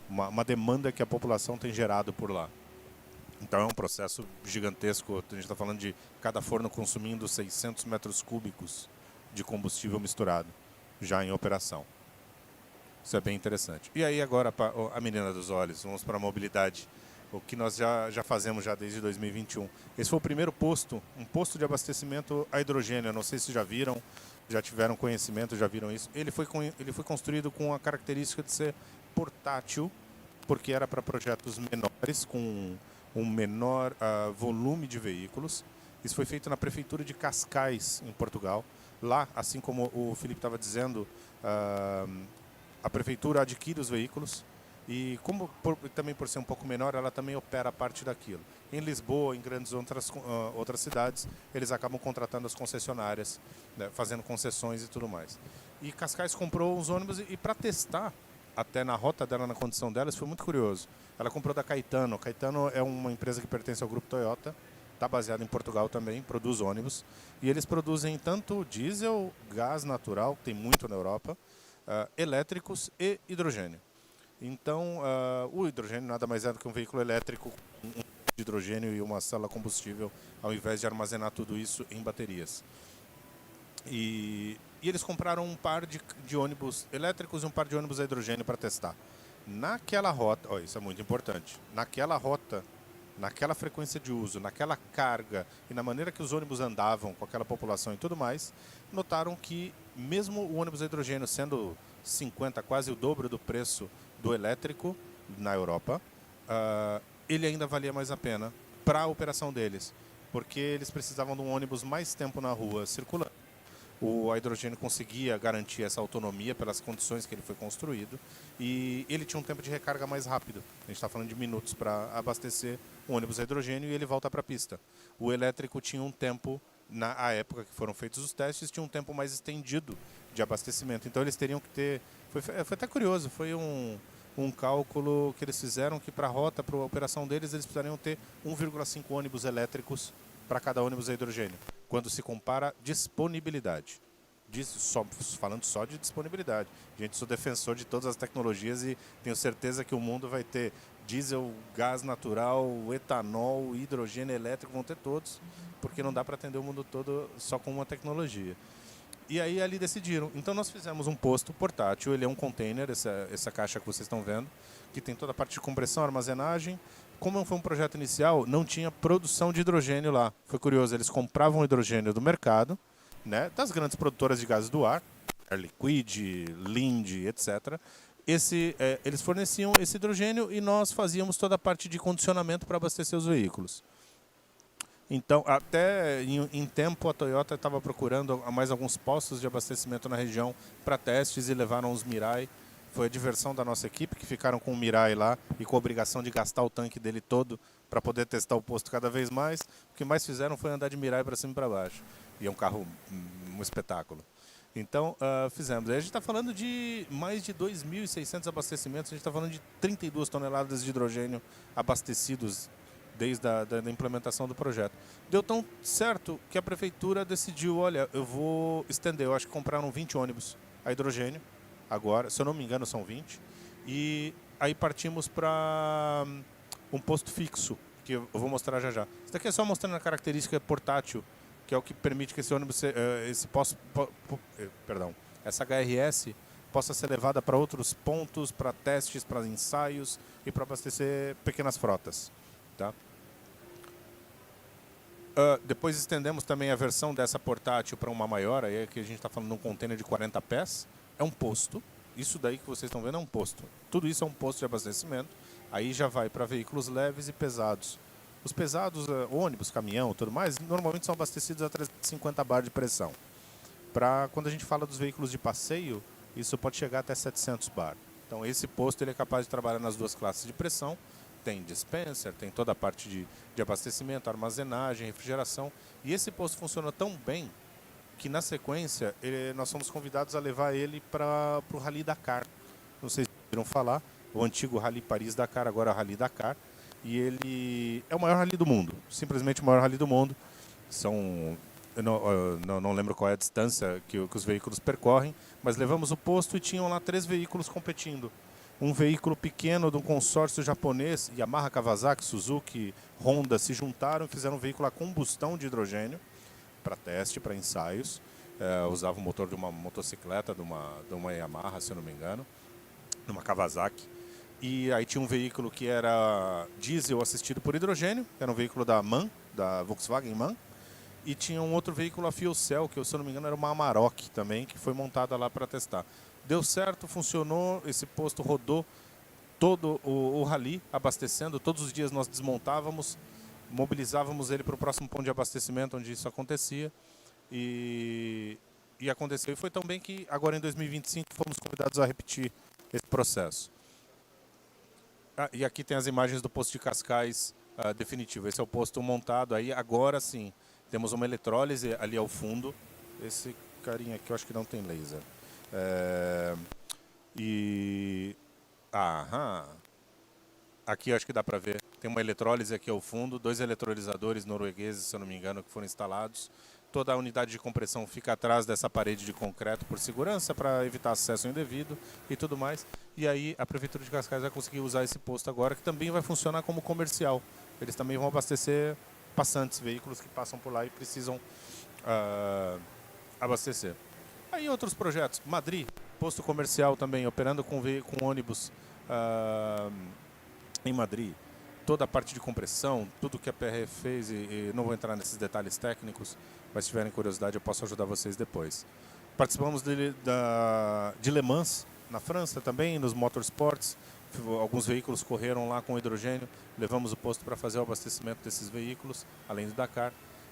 uma demanda que a população tem gerado por lá. Então é um processo gigantesco. A gente está falando de cada forno consumindo 600 metros cúbicos de combustível misturado, já em operação. Isso é bem interessante. E aí agora, a menina dos olhos, vamos para a mobilidade. O que nós já fazemos já desde 2021. Esse foi o primeiro posto, um posto de abastecimento a hidrogênio. Eu não sei se já viram, já tiveram conhecimento, já viram isso. Ele foi construído com a característica de ser portátil, porque era para projetos menores, com um menor volume de veículos. Isso foi feito na prefeitura de Cascais, em Portugal. Lá, assim como o Felipe estava dizendo, a prefeitura adquire os veículos e, também por ser um pouco menor, ela também opera parte daquilo. Em Lisboa, em grandes outras cidades, eles acabam contratando as concessionárias, né, fazendo concessões e tudo mais. E Cascais comprou os ônibus e para testar, até na rota dela, na condição delas, foi muito curioso. Ela comprou da Caetano. Caetano é uma empresa que pertence ao grupo Toyota, está baseada em Portugal também, produz ônibus. E eles produzem tanto diesel, gás natural, que tem muito na Europa, elétricos e hidrogênio. Então, o hidrogênio nada mais é do que um veículo elétrico com um de hidrogênio e uma célula combustível, ao invés de armazenar tudo isso em baterias. E eles compraram um par de ônibus elétricos e um par de ônibus a hidrogênio para testar. Naquela rota, isso é muito importante, naquela rota, naquela frequência de uso, naquela carga e na maneira que os ônibus andavam com aquela população e tudo mais, notaram que mesmo o ônibus a hidrogênio sendo 50, quase o dobro do preço do elétrico na Europa, ele ainda valia mais a pena para a operação deles, porque eles precisavam de um ônibus mais tempo na rua circulando. O hidrogênio conseguia garantir essa autonomia pelas condições que ele foi construído e ele tinha um tempo de recarga mais rápido. A gente está falando de minutos para abastecer um ônibus a hidrogênio e ele volta para a pista. O elétrico tinha um tempo, na época que foram feitos os testes, tinha um tempo mais estendido de abastecimento. Então eles teriam que ter... Foi até curioso, foi um cálculo que eles fizeram que para a rota, para a operação deles, eles precisariam ter 1,5 ônibus elétricos para cada ônibus a hidrogênio, quando se compara disponibilidade. Falando só de disponibilidade. Gente, sou defensor de todas as tecnologias e tenho certeza que o mundo vai ter diesel, gás natural, etanol, hidrogênio elétrico, vão ter todos, porque não dá para atender o mundo todo só com uma tecnologia. E aí ali decidiram. Então nós fizemos um posto portátil, ele é um container, essa caixa que vocês estão vendo, que tem toda a parte de compressão, armazenagem. Como foi um projeto inicial, não tinha produção de hidrogênio lá. Foi curioso, eles compravam hidrogênio do mercado, né, das grandes produtoras de gases do ar, Air Liquide, Linde, etc. Eles forneciam esse hidrogênio e nós fazíamos toda a parte de condicionamento para abastecer os veículos. Então, até em tempo, a Toyota estava procurando mais alguns postos de abastecimento na região para testes e levaram os Mirai. Foi a diversão da nossa equipe, que ficaram com o Mirai lá e com a obrigação de gastar o tanque dele todo para poder testar o posto cada vez mais. O que mais fizeram foi andar de Mirai para cima e para baixo. E é um carro, um espetáculo. Então, fizemos. Aí a gente está falando de mais de 2.600 abastecimentos, a gente está falando de 32 toneladas de hidrogênio abastecidos desde a da implementação do projeto. Deu tão certo que a prefeitura decidiu, olha, eu vou estender, eu acho que compraram 20 ônibus a hidrogênio, agora, se eu não me engano são 20, e aí partimos para um posto fixo, que eu vou mostrar já já. Isso daqui é só mostrando a característica portátil, que é o que permite que esse ônibus, essa HRS possa ser levada para outros pontos, para testes, para ensaios e para abastecer pequenas frotas. Tá? Depois estendemos também a versão dessa portátil para uma maior, aí é que a gente está falando de um container de 40 pés, é um posto, isso daí que vocês estão vendo é um posto. Tudo isso é um posto de abastecimento, aí já vai para veículos leves e pesados. Os pesados, ônibus, caminhão, tudo mais, normalmente são abastecidos a 350 bar de pressão. Quando a gente fala dos veículos de passeio, isso pode chegar até 700 bar. Então esse posto ele é capaz de trabalhar nas duas classes de pressão. Tem dispenser, tem toda a parte de abastecimento, armazenagem, refrigeração. E esse posto funciona tão bem que na sequência nós somos convidados a levar ele para o Rally Dakar. Não sei se viram falar, o antigo Rally Paris-Dakar, agora é o Rally Dakar. E ele é o maior rally do mundo, simplesmente o maior rally do mundo. Eu não lembro qual é a distância que os veículos percorrem, mas levamos o posto e tinham lá 3 veículos competindo. Um veículo pequeno de um consórcio japonês, Yamaha, Kawasaki, Suzuki, Honda se juntaram e fizeram um veículo a combustão de hidrogênio para teste, para ensaios. Usava o motor de uma motocicleta, de uma Yamaha, se eu não me engano, de uma Kawasaki. E aí tinha um veículo que era diesel assistido por hidrogênio, que era um veículo da MAN, da Volkswagen MAN. E tinha um outro veículo a fuel cell, que se eu não me engano era uma Amarok também, que foi montada lá para testar. Deu certo, funcionou, esse posto rodou todo o rally, abastecendo. Todos os dias nós desmontávamos, mobilizávamos ele para o próximo ponto de abastecimento onde isso acontecia. E aconteceu. E foi tão bem que agora em 2025 fomos convidados a repetir esse processo. E aqui tem as imagens do posto de Cascais definitivo. Esse é o posto montado aí. Agora sim, temos uma eletrólise ali ao fundo. Esse carinha aqui eu acho que não tem laser. Aqui eu acho que dá para ver. Tem uma eletrólise aqui ao fundo. 2 eletrolisadores noruegueses, se eu não me engano, que foram instalados. Toda a unidade de compressão fica atrás dessa parede de concreto por segurança, para evitar acesso indevido e tudo mais. E aí a Prefeitura de Cascais vai conseguir usar esse posto agora, que também vai funcionar como comercial. Eles também vão abastecer passantes, veículos que passam por lá e precisam abastecer. Aí outros projetos. Madrid, posto comercial também, operando com ônibus em Madrid. Toda a parte de compressão, tudo que a PRF fez, e não vou entrar nesses detalhes técnicos, mas se tiverem curiosidade eu posso ajudar vocês depois. Participamos de Le Mans, na França também, nos motorsports. Alguns veículos correram lá com hidrogênio, levamos o posto para fazer o abastecimento desses veículos, além do Dakar.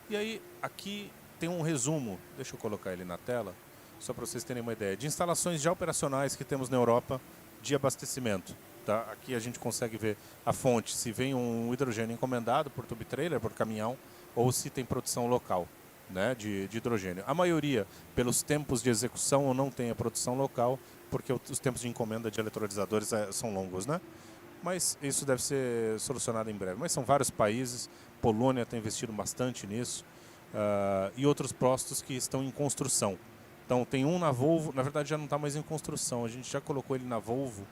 E aí, aqui tem um resumo, deixa eu colocar ele na tela, só para vocês terem uma ideia, de instalações já operacionais que temos na Europa de abastecimento. Tá? Aqui a gente consegue ver a fonte, se vem um hidrogênio encomendado por tube trailer, por caminhão, ou se tem produção local, né, de hidrogênio. A maioria, pelos tempos de execução, não tem a produção local, porque os tempos de encomenda de eletrolisadores são longos, né? Mas isso deve ser solucionado em breve. Mas são vários países, Polônia tem investido bastante nisso, e outros postos que estão em construção. Então tem um na Volvo, na verdade já não está mais em construção, a gente já colocou ele na Volvo,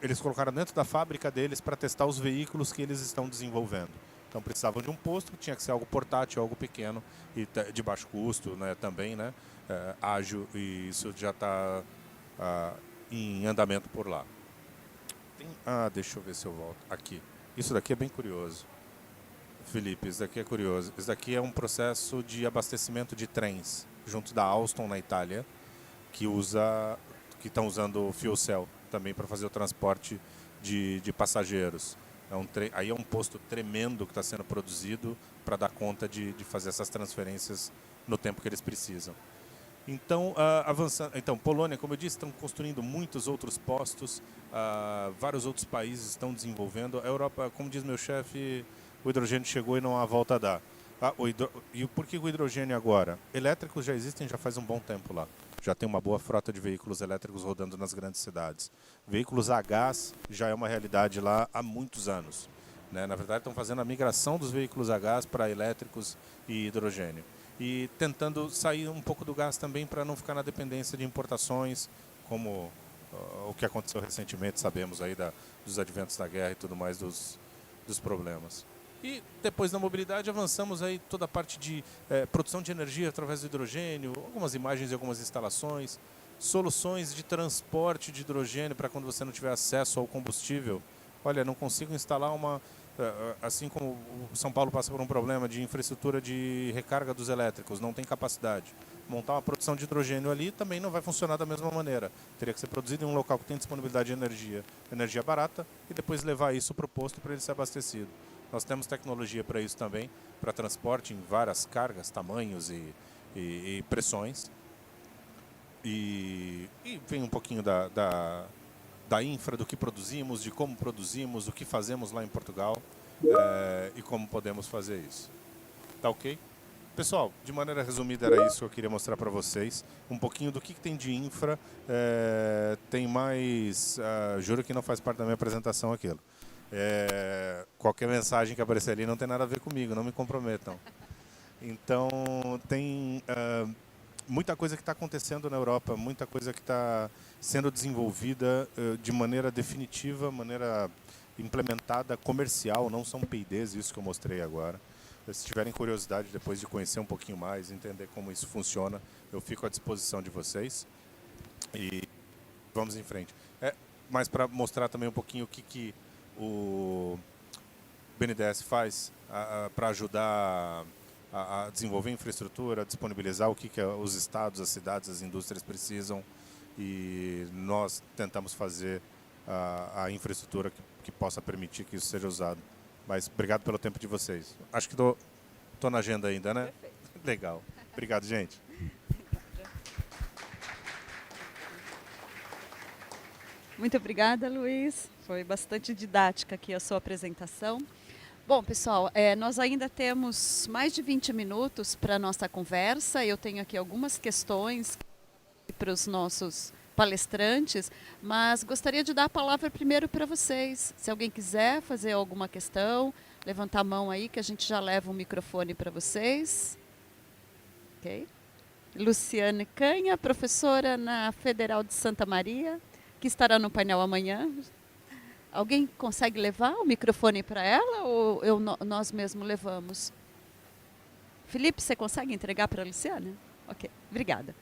eles colocaram dentro da fábrica deles para testar os veículos que eles estão desenvolvendo. Então precisavam de um posto que tinha que ser algo portátil, algo pequeno e de baixo custo, né, também, né, ágil, e isso já está em andamento por lá. Deixa eu ver se eu volto. Aqui. Isso daqui é bem curioso. Felipe, isso daqui é curioso. Isso daqui é um processo de abastecimento de trens junto da Alstom na Itália, que estão usando o fuel cell também para fazer o transporte de passageiros. Aí é um posto tremendo que está sendo produzido para dar conta de fazer essas transferências no tempo que eles precisam. Então, avançando. Então, Polônia, como eu disse, estão construindo muitos outros postos, vários outros países estão desenvolvendo. A Europa, como diz meu chefe, o hidrogênio chegou e não há volta a dar. E por que o hidrogênio agora? Elétricos já existem já faz um bom tempo lá. Já tem uma boa frota de veículos elétricos rodando nas grandes cidades. Veículos a gás já é uma realidade lá há muitos anos, né? Na verdade, estão fazendo a migração dos veículos a gás para elétricos e hidrogênio. e tentando sair um pouco do gás também para não ficar na dependência de importações, como o que aconteceu recentemente, sabemos aí dos adventos da guerra e tudo mais, dos problemas. E depois da mobilidade avançamos aí toda a parte de produção de energia através do hidrogênio, algumas imagens e algumas instalações, soluções de transporte de hidrogênio para quando você não tiver acesso ao combustível. Olha, não consigo instalar assim como o São Paulo passa por um problema de infraestrutura de recarga dos elétricos, não tem capacidade. Montar uma produção de hidrogênio ali também não vai funcionar da mesma maneira. Teria que ser produzido em um local que tem disponibilidade de energia barata, e depois levar isso para o posto para ele ser abastecido. Nós temos tecnologia para isso também, para transporte em várias cargas, tamanhos e pressões. E vem um pouquinho da infra, do que produzimos, de como produzimos, o que fazemos lá em Portugal e como podemos fazer isso. Tá ok? Pessoal, de maneira resumida era isso que eu queria mostrar para vocês. Um pouquinho do que tem de infra. Tem mais... juro que não faz parte da minha apresentação aquilo. Qualquer mensagem que aparecer ali não tem nada a ver comigo, não me comprometam. Então, tem muita coisa que está acontecendo na Europa, muita coisa que está sendo desenvolvida de maneira definitiva, maneira implementada, comercial, não são P&Ds, isso que eu mostrei agora. Se tiverem curiosidade depois de conhecer um pouquinho mais, entender como isso funciona, eu fico à disposição de vocês. E vamos em frente. Mas para mostrar também um pouquinho o que o BNDES faz para ajudar a desenvolver infraestrutura, a disponibilizar o que os estados, as cidades, as indústrias precisam, e nós tentamos fazer a infraestrutura que possa permitir que isso seja usado. Mas obrigado pelo tempo de vocês. Acho que estou na agenda ainda, né? Perfeito. Legal. Obrigado, gente. Muito obrigada, Luiz. Foi bastante didática aqui a sua apresentação. Bom, pessoal, nós ainda temos mais de 20 minutos para a nossa conversa. Eu tenho aqui algumas questões para os nossos palestrantes, mas gostaria de dar a palavra primeiro para vocês. Se alguém quiser fazer alguma questão, levantar a mão aí que a gente já leva o microfone para vocês. Ok? Luciane Canha, professora na Federal de Santa Maria, que estará no painel amanhã. Alguém consegue levar o microfone para ela ou nós mesmos levamos? Felipe, você consegue entregar para a Luciane? Ok, obrigada.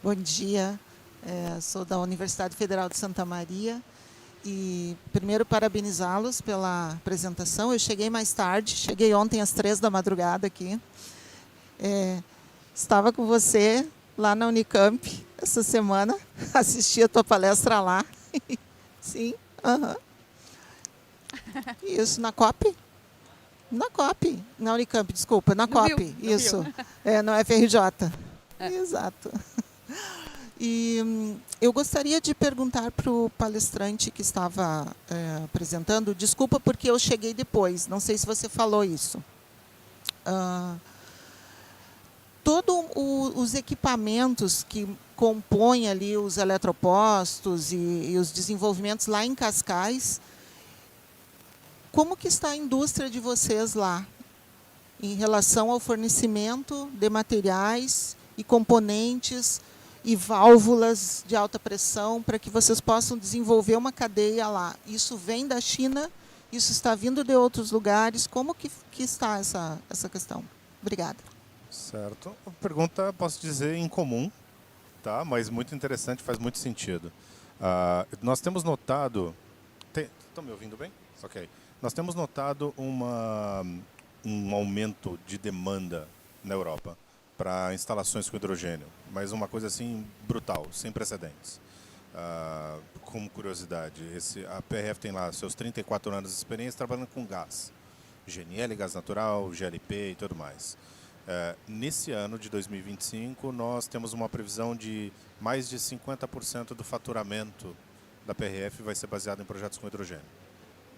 Bom dia, sou da Universidade Federal de Santa Maria e primeiro parabenizá-los pela apresentação. Eu cheguei mais tarde, cheguei ontem às 3 da madrugada aqui. Estava com você lá na Unicamp essa semana, assisti a tua palestra lá. Sim, Isso, na COP? Na COP, na Unicamp, desculpa, na COP, isso. No FRJ. Exato. E eu gostaria de perguntar para o palestrante que estava apresentando, desculpa porque eu cheguei depois, não sei se você falou isso. Todos os equipamentos que compõem ali os eletropostos e os desenvolvimentos lá em Cascais, como que está a indústria de vocês lá, em relação ao fornecimento de materiais e componentes e válvulas de alta pressão para que vocês possam desenvolver uma cadeia lá? Isso vem da China? Isso está vindo de outros lugares? Como que está essa questão? Obrigada. Certo. A pergunta, posso dizer, incomum, tá? Mas muito interessante, faz muito sentido. Nós temos notado... Estão me ouvindo bem? Ok. Nós temos notado um aumento de demanda na Europa para instalações com hidrogênio, mas uma coisa assim brutal, sem precedentes. Como curiosidade, a PRF tem lá seus 34 anos de experiência trabalhando com gás. GNL, gás natural, GLP e tudo mais. Nesse ano de 2025, nós temos uma previsão de mais de 50% do faturamento da PRF vai ser baseado em projetos com hidrogênio.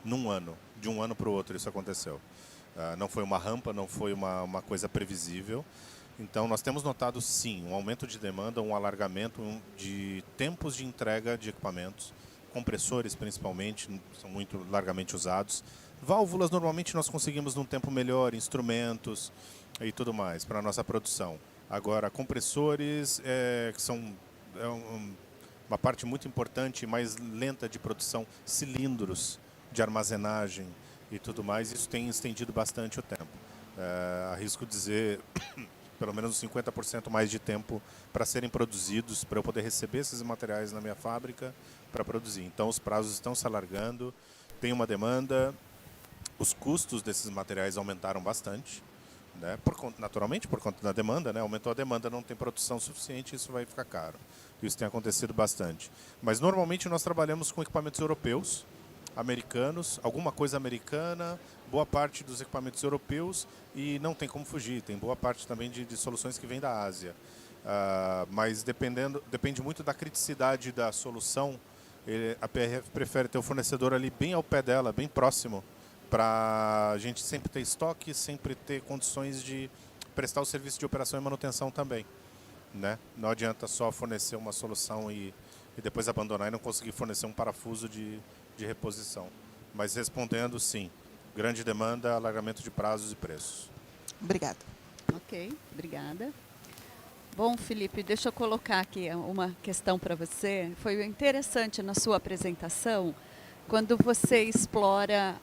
Num ano, de um ano para o outro isso aconteceu. Não foi uma rampa, não foi uma coisa previsível. Então, nós temos notado, sim, um aumento de demanda, um alargamento de tempos de entrega de equipamentos, compressores principalmente, são muito largamente usados. Válvulas, normalmente, nós conseguimos num tempo melhor, instrumentos. e tudo mais para a nossa produção. Agora, compressores, que são uma parte muito importante, mais lenta de produção, cilindros de armazenagem e tudo mais, isso tem estendido bastante o tempo. Arrisco dizer, pelo menos 50% mais de tempo para serem produzidos, para eu poder receber esses materiais na minha fábrica para produzir. Então, os prazos estão se alargando, tem uma demanda, os custos desses materiais aumentaram bastante, né? Naturalmente, por conta da demanda, né? Aumentou a demanda, não tem produção suficiente, isso vai ficar caro. Isso tem acontecido bastante. Mas, normalmente, nós trabalhamos com equipamentos europeus, americanos, alguma coisa americana, boa parte dos equipamentos europeus, e não tem como fugir, tem boa parte também de soluções que vêm da Ásia. Mas depende muito da criticidade da solução. A PRF prefere ter o fornecedor ali bem ao pé dela, bem próximo, para a gente sempre ter estoque, sempre ter condições de prestar o serviço de operação e manutenção também, né? Não adianta só fornecer uma solução e depois abandonar e não conseguir fornecer um parafuso de reposição. Mas respondendo, sim, grande demanda, alargamento de prazos e preços. Obrigada. Ok, obrigada. Bom, Felipe, deixa eu colocar aqui uma questão para você. Foi interessante na sua apresentação quando você explora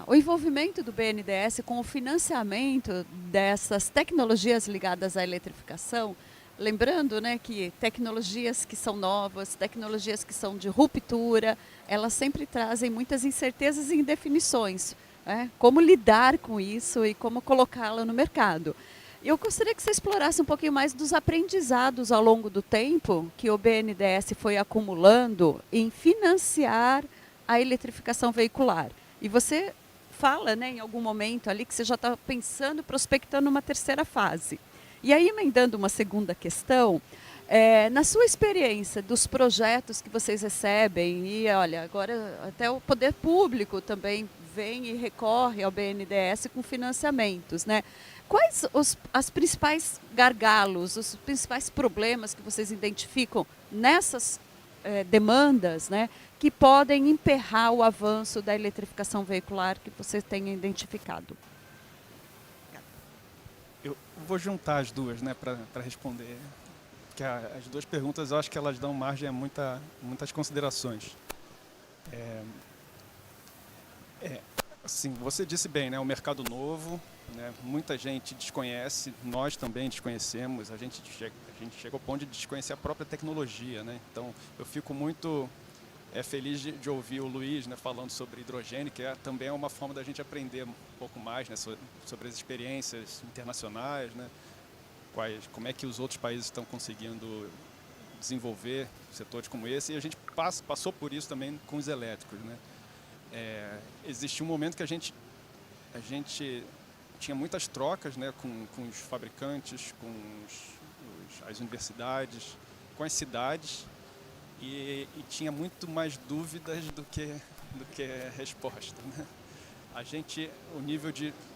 o envolvimento do BNDES com o financiamento dessas tecnologias ligadas à eletrificação. Lembrando, né, que tecnologias que são novas, tecnologias que são de ruptura, elas sempre trazem muitas incertezas e indefinições. Né? Como lidar com isso e como colocá-la no mercado. Eu gostaria que você explorasse um pouquinho mais dos aprendizados ao longo do tempo que o BNDES foi acumulando em financiar a eletrificação veicular. E você fala, né, em algum momento ali que você já está pensando, prospectando uma terceira fase. E aí, emendando uma segunda questão, na sua experiência dos projetos que vocês recebem, e olha, agora até o poder público também vem e recorre ao BNDES com financiamentos, né? Quais as principais gargalos, os principais problemas que vocês identificam nessas demandas, né, que podem emperrar o avanço da eletrificação veicular que vocês tenham identificado? Eu vou juntar as duas, né, para responder. Porque as duas perguntas eu acho que elas dão margem a muitas considerações. Assim, você disse bem, né, o mercado novo, né, muita gente desconhece, nós também desconhecemos, a gente chega ao ponto de desconhecer a própria tecnologia, né? Então, eu fico muito feliz de ouvir o Luiz, né, falando sobre hidrogênio, que também é uma forma da gente aprender um pouco mais, né, sobre as experiências internacionais, né, como é que os outros países estão conseguindo desenvolver setores como esse, e a gente passou por isso também com os elétricos, né? Existiu um momento que a gente tinha muitas trocas, né, com os fabricantes, com as universidades, com as cidades, e tinha muito mais dúvidas do que resposta, né? O nível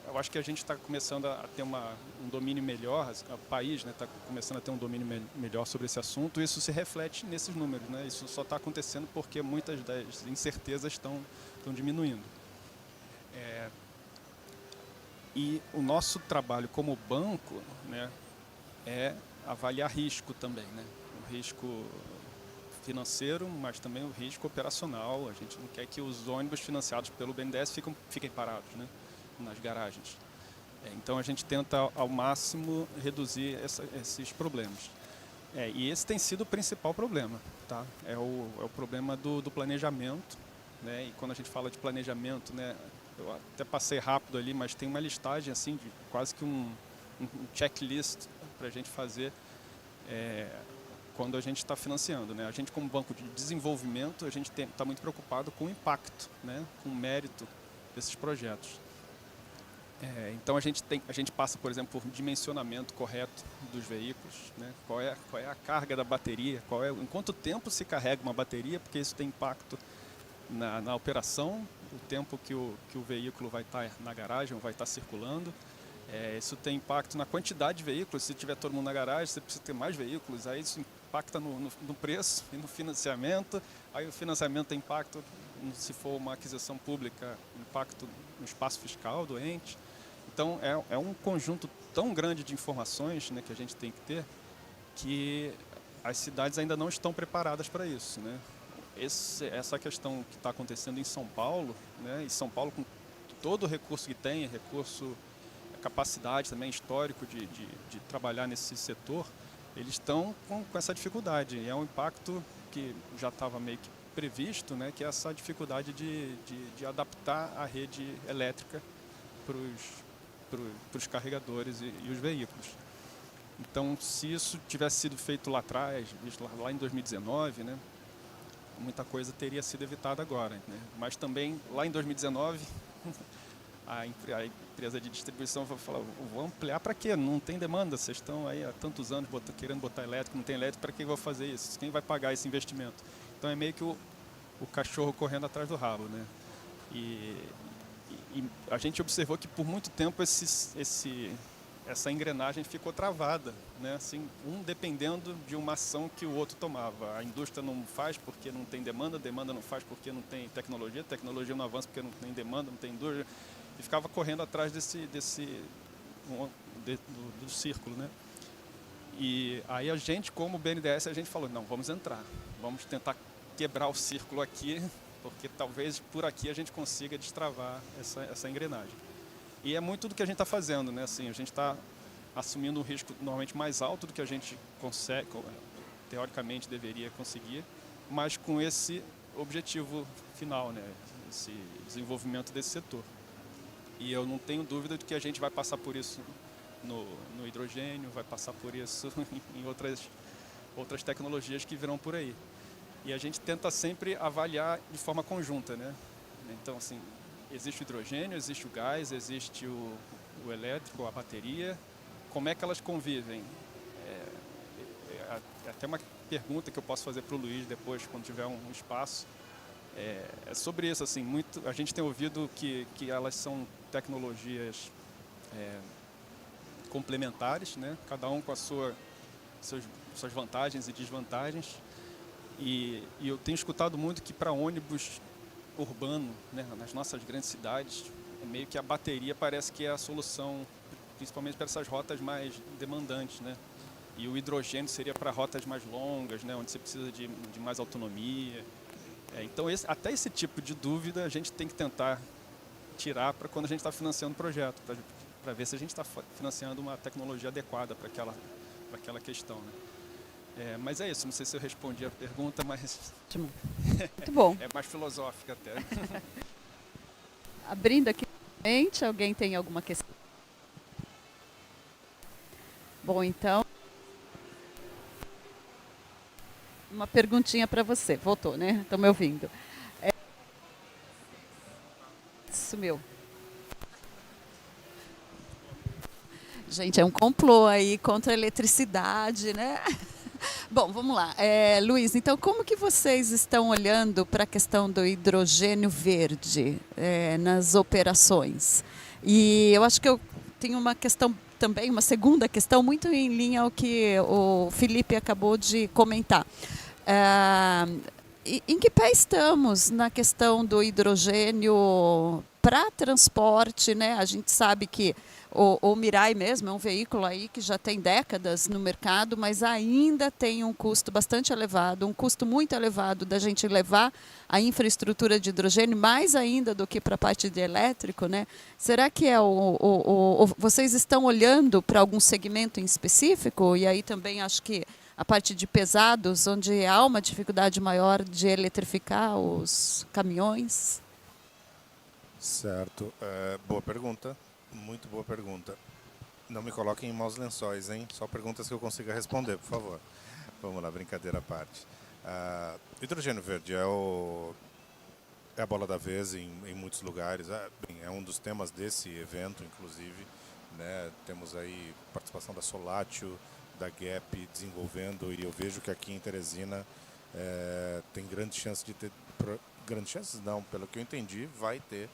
eu acho que a gente está começando a ter um domínio melhor, o país, né, está começando a ter um domínio melhor sobre esse assunto, e isso se reflete nesses números, né? Isso só está acontecendo porque muitas das incertezas estão diminuindo. E o nosso trabalho como banco, né, é avaliar risco também, né? O risco financeiro, mas também o risco operacional. A gente não quer que os ônibus financiados pelo BNDES fiquem parados, né, nas garagens. Então a gente tenta ao máximo reduzir esses problemas. E esse tem sido o principal problema, tá? É o problema do planejamento, né? E quando a gente fala de planejamento, né, eu até passei rápido ali, mas tem uma listagem assim de quase que um checklist para a gente fazer quando a gente está financiando, né? A gente, como banco de desenvolvimento, a gente está muito preocupado com o impacto, né, com o mérito desses projetos. Então a gente passa, por exemplo, por dimensionamento correto dos veículos, né? Qual é a carga da bateria, em quanto tempo se carrega uma bateria, porque isso tem impacto na operação, o tempo que o veículo vai estar na garagem, vai estar circulando. Isso tem impacto na quantidade de veículos. Se tiver todo mundo na garagem, você precisa ter mais veículos. Aí isso impacta no preço e no financiamento. Aí o financiamento tem impacto, se for uma aquisição pública, impacto no espaço fiscal do ente. Então, é um conjunto tão grande de informações, né, que a gente tem que ter, que as cidades ainda não estão preparadas para isso, né? Essa questão que está acontecendo em São Paulo, né, e São Paulo com todo o recurso que tem, recurso, capacidade também histórico de trabalhar nesse setor, eles estão com essa dificuldade. E é um impacto que já estava meio que previsto, né, que é essa dificuldade de adaptar a rede elétrica para os carregadores e os veículos. Então, se isso tivesse sido feito lá atrás, lá em 2019, né, muita coisa teria sido evitada agora, né? Mas também, lá em 2019, a empresa de distribuição falou, vou ampliar para quê? Não tem demanda, vocês estão aí há tantos anos querendo botar elétrico, não tem elétrico, para que eu vou fazer isso? Quem vai pagar esse investimento? Então é meio que o cachorro correndo atrás do rabo, né? E a gente observou que por muito tempo essa engrenagem ficou travada, né? Assim, um dependendo de uma ação que o outro tomava. A indústria não faz porque não tem demanda, demanda não faz porque não tem tecnologia, tecnologia não avança porque não tem demanda, não tem indústria, e ficava correndo atrás do círculo, né? E aí a gente, como BNDES, a gente falou, não, vamos entrar, vamos tentar quebrar o círculo aqui, porque talvez por aqui a gente consiga destravar essa engrenagem. E é muito do que a gente está fazendo, né? Assim, a gente está assumindo um risco normalmente mais alto do que a gente consegue, teoricamente deveria conseguir, mas com esse objetivo final, né? Esse desenvolvimento desse setor. E eu não tenho dúvida de que a gente vai passar por isso no hidrogênio, vai passar por isso em outras tecnologias que virão por aí. E a gente tenta sempre avaliar de forma conjunta, né? Então, assim, existe o hidrogênio, existe o gás, existe o elétrico, a bateria. Como é que elas convivem? É até uma pergunta que eu posso fazer para o Luiz depois, quando tiver um espaço. É sobre isso, assim, a gente tem ouvido que elas são tecnologias complementares, né? Cada um com suas vantagens e desvantagens. E eu tenho escutado muito que para ônibus urbano, né, nas nossas grandes cidades, meio que a bateria parece que é a solução, principalmente para essas rotas mais demandantes, né? E o hidrogênio seria para rotas mais longas, né, onde você precisa de mais autonomia. Então, até esse tipo de dúvida a gente tem que tentar tirar para quando a gente está financiando o projeto, para ver se a gente está financiando uma tecnologia adequada para aquela questão, né? Mas é isso, não sei se eu respondi a pergunta, mas Ótimo. Muito bom. é mais filosófica até. Abrindo aqui, alguém tem alguma questão? Bom, então, uma perguntinha para você. Voltou, né? Estão me ouvindo. Sumiu. Gente, é um complô aí contra a eletricidade, né? Bom, vamos lá. Luiz, então como que vocês estão olhando para a questão do hidrogênio verde nas operações? E eu acho que eu tenho uma questão também, uma segunda questão, muito em linha ao que o Felipe acabou de comentar. Em que pé estamos na questão do hidrogênio para transporte, né? A gente sabe que o Mirai mesmo é um veículo aí que já tem décadas no mercado, mas ainda tem um custo bastante elevado, um custo muito elevado da gente levar a infraestrutura de hidrogênio, mais ainda do que para a parte de elétrico, né? Será que vocês estão olhando para algum segmento em específico? E aí também acho que a parte de pesados, onde há uma dificuldade maior de eletrificar os caminhões? Certo. Boa pergunta. Muito boa pergunta. Não me coloquem em maus lençóis, hein? Só perguntas que eu consiga responder, por favor. Vamos lá, brincadeira à parte. Hidrogênio verde é a bola da vez em muitos lugares. É um dos temas desse evento, inclusive, né? Temos aí participação da Solatio, da GAP desenvolvendo, e eu vejo que aqui em Teresina tem grande chance de ter... Grandes chances não, pelo que eu entendi, vai ter.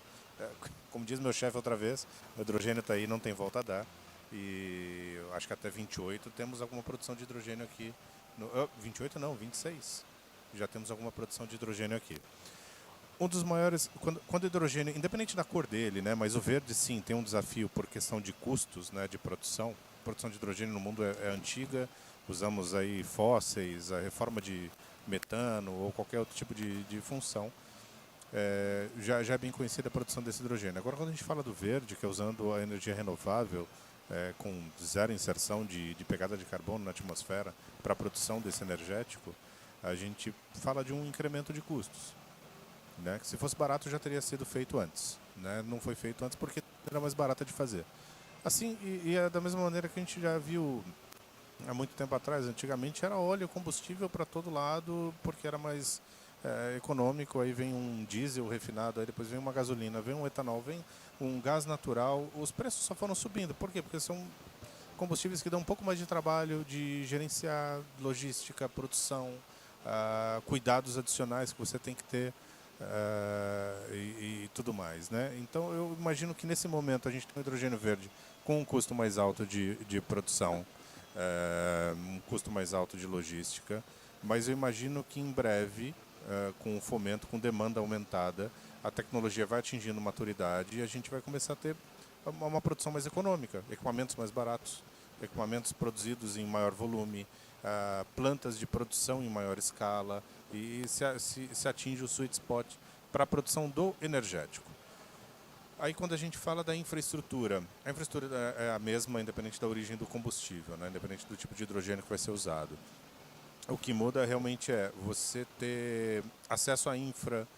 Como diz meu chefe outra vez, o hidrogênio está aí, não tem volta a dar. E eu acho que até 28 temos alguma produção de hidrogênio aqui. 28 não, 26. Já temos alguma produção de hidrogênio aqui. Um dos maiores, quando o hidrogênio, independente da cor dele, né, mas o verde sim tem um desafio por questão de custos, né, de produção. A produção de hidrogênio no mundo é antiga, usamos aí fósseis, a reforma de metano ou qualquer outro tipo de função. Já é bem conhecida a produção desse hidrogênio. Agora, quando a gente fala do verde, que é usando a energia renovável, com zero inserção de pegada de carbono na atmosfera para a produção desse energético, a gente fala de um incremento de custos. Né? Que se fosse barato já teria sido feito antes, né? Não foi feito antes porque era mais barata de fazer. Assim, e é da mesma maneira que a gente já viu há muito tempo atrás. Antigamente era óleo combustível para todo lado porque era mais econômico. Aí vem um diesel refinado, aí depois vem uma gasolina, vem um etanol, vem um gás natural. Os preços só foram subindo. Por quê? Porque são combustíveis que dão um pouco mais de trabalho de gerenciar, logística, produção, cuidados adicionais que você tem que ter. E tudo mais, né? Então eu imagino que nesse momento a gente tem um hidrogênio verde com um custo mais alto de produção, um custo mais alto de logística, mas eu imagino que em breve, com o fomento, com demanda aumentada, a tecnologia vai atingindo maturidade e a gente vai começar a ter uma produção mais econômica, equipamentos mais baratos, equipamentos produzidos em maior volume, plantas de produção em maior escala, e se atinge o sweet spot para a produção do energético. Aí quando a gente fala da infraestrutura, a infraestrutura é a mesma independente da origem do combustível, né? Independente do tipo de hidrogênio que vai ser usado. O que muda realmente é você ter acesso à infra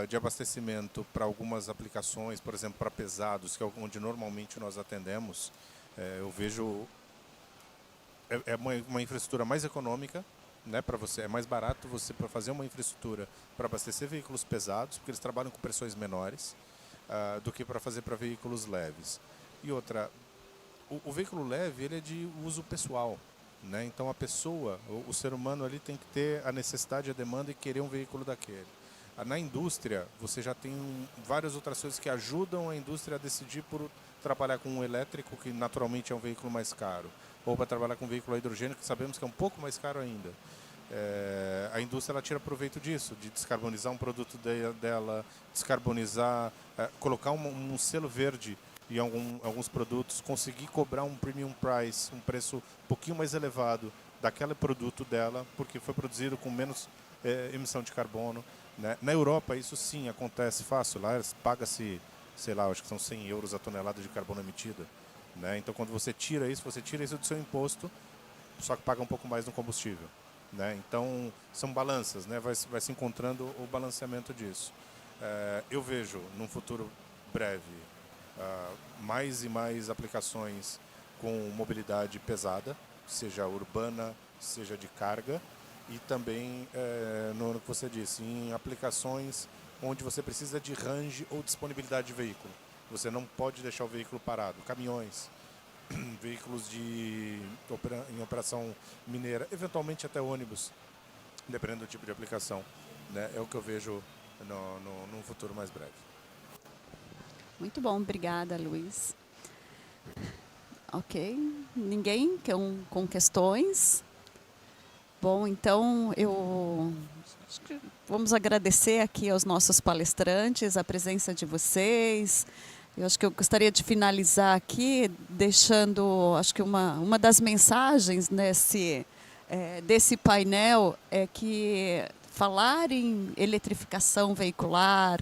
de abastecimento para algumas aplicações, por exemplo, para pesados, que é onde normalmente nós atendemos. Eu vejo uma infraestrutura mais econômica, né, para você. É mais barato você para fazer uma infraestrutura para abastecer veículos pesados, porque eles trabalham com pressões menores, do que para fazer para veículos leves. E outra, o veículo leve ele é de uso pessoal, né? Então a pessoa, o ser humano ali tem que ter a necessidade, a demanda e querer um veículo daquele. Na indústria, você já tem várias outras coisas que ajudam a indústria a decidir por trabalhar com um elétrico, que naturalmente é um veículo mais caro, ou para trabalhar com um veículo a hidrogênio, que sabemos que é um pouco mais caro ainda. A indústria ela tira proveito disso, de descarbonizar um produto dela, descarbonizar, colocar um selo verde em alguns produtos, conseguir cobrar um premium price, um preço um pouquinho mais elevado daquele produto dela, porque foi produzido com menos emissão de carbono. Né? Na Europa isso sim acontece fácil, lá paga-se, sei lá, acho que são 100 euros a tonelada de carbono emitida. Né? Então quando você tira isso do seu imposto, só que paga um pouco mais no combustível. Né? Então são balanças, né? vai se encontrando o balanceamento disso. Eu vejo num futuro breve mais e mais aplicações com mobilidade pesada, seja urbana, seja de carga, e também no que você disse, em aplicações onde você precisa de range ou disponibilidade de veículo. Você não pode deixar o veículo parado. Caminhões, veículos em operação mineira, eventualmente até ônibus, dependendo do tipo de aplicação. Né? É o que eu vejo num futuro mais breve. Muito bom, obrigada, Luiz. Ok, ninguém com questões? Bom, então acho que vamos agradecer aqui aos nossos palestrantes, a presença de vocês. Eu acho que eu gostaria de finalizar aqui deixando, acho que uma das mensagens desse painel é que falar em eletrificação veicular,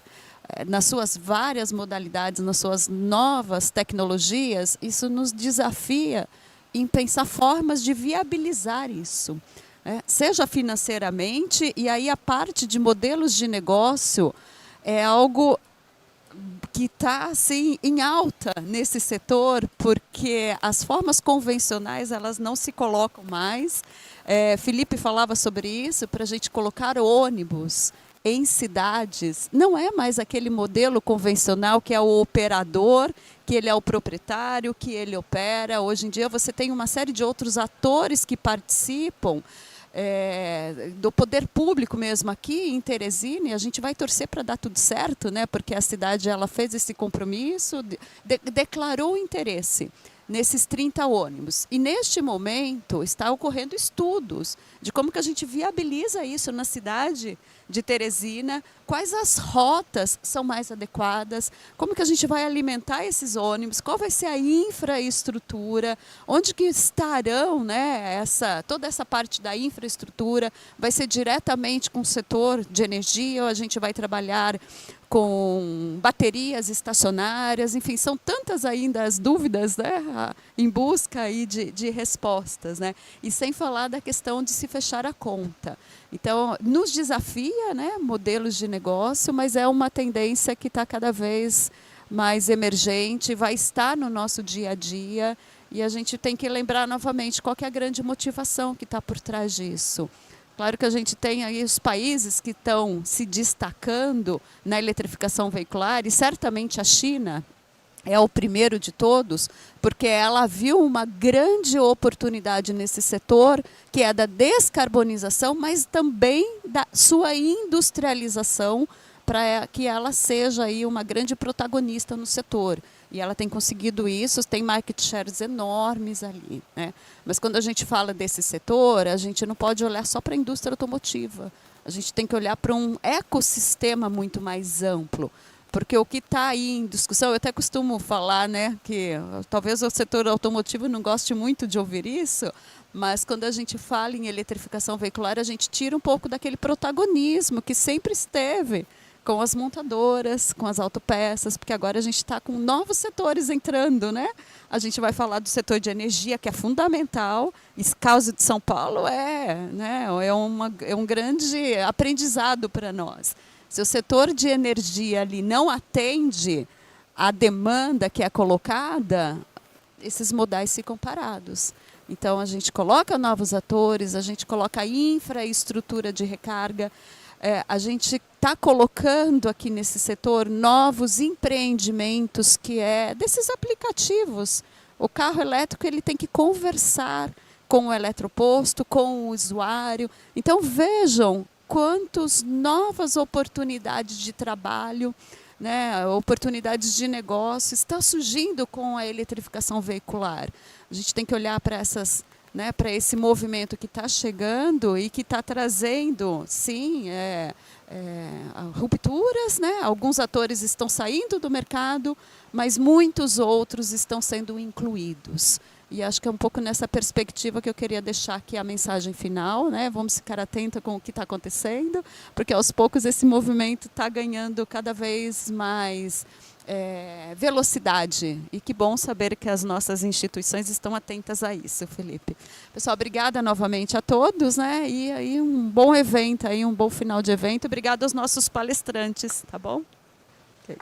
nas suas várias modalidades, nas suas novas tecnologias, isso nos desafia em pensar formas de viabilizar isso. Seja financeiramente, e aí a parte de modelos de negócio é algo que está assim, em alta nesse setor, porque as formas convencionais elas não se colocam mais. Felipe falava sobre isso, para a gente colocar ônibus em cidades, não é mais aquele modelo convencional que é o operador, que ele é o proprietário, que ele opera. Hoje em dia você tem uma série de outros atores que participam, do poder público mesmo aqui em Teresina, e a gente vai torcer para dar tudo certo, né? Porque a cidade ela fez esse compromisso, declarou o interesse nesses 30 ônibus. E neste momento está ocorrendo estudos de como que a gente viabiliza isso na cidade de Teresina, quais as rotas são mais adequadas, como que a gente vai alimentar esses ônibus, qual vai ser a infraestrutura, onde que estarão, né, toda essa parte da infraestrutura, vai ser diretamente com o setor de energia, ou a gente vai trabalhar com baterias estacionárias, enfim, são tantas ainda as dúvidas, né, em busca aí de respostas, né? E sem falar da questão de se fechar a conta. Então, nos desafia, né, modelos de negócio, mas é uma tendência que está cada vez mais emergente, vai estar no nosso dia a dia, e a gente tem que lembrar novamente qual que é a grande motivação que está por trás disso. Claro que a gente tem aí os países que estão se destacando na eletrificação veicular, e certamente a China é o primeiro de todos, porque ela viu uma grande oportunidade nesse setor, que é da descarbonização, mas também da sua industrialização, para que ela seja aí uma grande protagonista no setor. E ela tem conseguido isso, tem market shares enormes ali, né? Mas quando a gente fala desse setor, a gente não pode olhar só para a indústria automotiva. A gente tem que olhar para um ecossistema muito mais amplo. Porque o que está aí em discussão, eu até costumo falar, né, que talvez o setor automotivo não goste muito de ouvir isso, mas quando a gente fala em eletrificação veicular, a gente tira um pouco daquele protagonismo que sempre esteve com as montadoras, com as autopeças, porque agora a gente está com novos setores entrando, né? A gente vai falar do setor de energia, que é fundamental. Esse caso de São Paulo é um grande aprendizado para nós. Se o setor de energia ali não atende à demanda que é colocada, esses modais ficam parados. Então, a gente coloca novos atores, a gente coloca infraestrutura de recarga, a gente está colocando aqui nesse setor novos empreendimentos, que é desses aplicativos. O carro elétrico ele tem que conversar com o eletroposto, com o usuário. Então, vejam quantas novas oportunidades de trabalho, né, oportunidades de negócio estão surgindo com a eletrificação veicular. A gente tem que olhar para essas, né, para esse movimento que está chegando e que está trazendo, sim, rupturas, né? Alguns atores estão saindo do mercado, mas muitos outros estão sendo incluídos. E acho que é um pouco nessa perspectiva que eu queria deixar aqui a mensagem final, né? Vamos ficar atentos com o que está acontecendo, porque aos poucos esse movimento está ganhando cada vez mais velocidade. E que bom saber que as nossas instituições estão atentas a isso, Felipe. Pessoal, obrigada novamente a todos, né? E aí um bom evento, aí um bom final de evento. Obrigada aos nossos palestrantes, tá bom? Okay.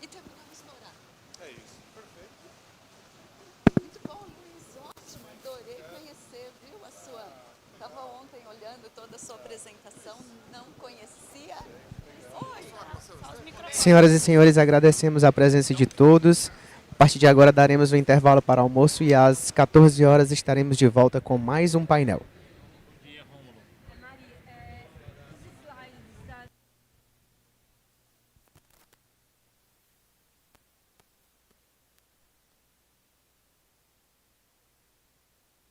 E terminamos no horário. É isso, perfeito. Muito bom, Luiz, ótimo, adorei conhecer, viu, a sua... Estava ontem olhando toda a sua apresentação, não conhecia. Senhoras e senhores, agradecemos a presença de todos. A partir de agora daremos um intervalo para almoço e às 14 horas estaremos de volta com mais um painel.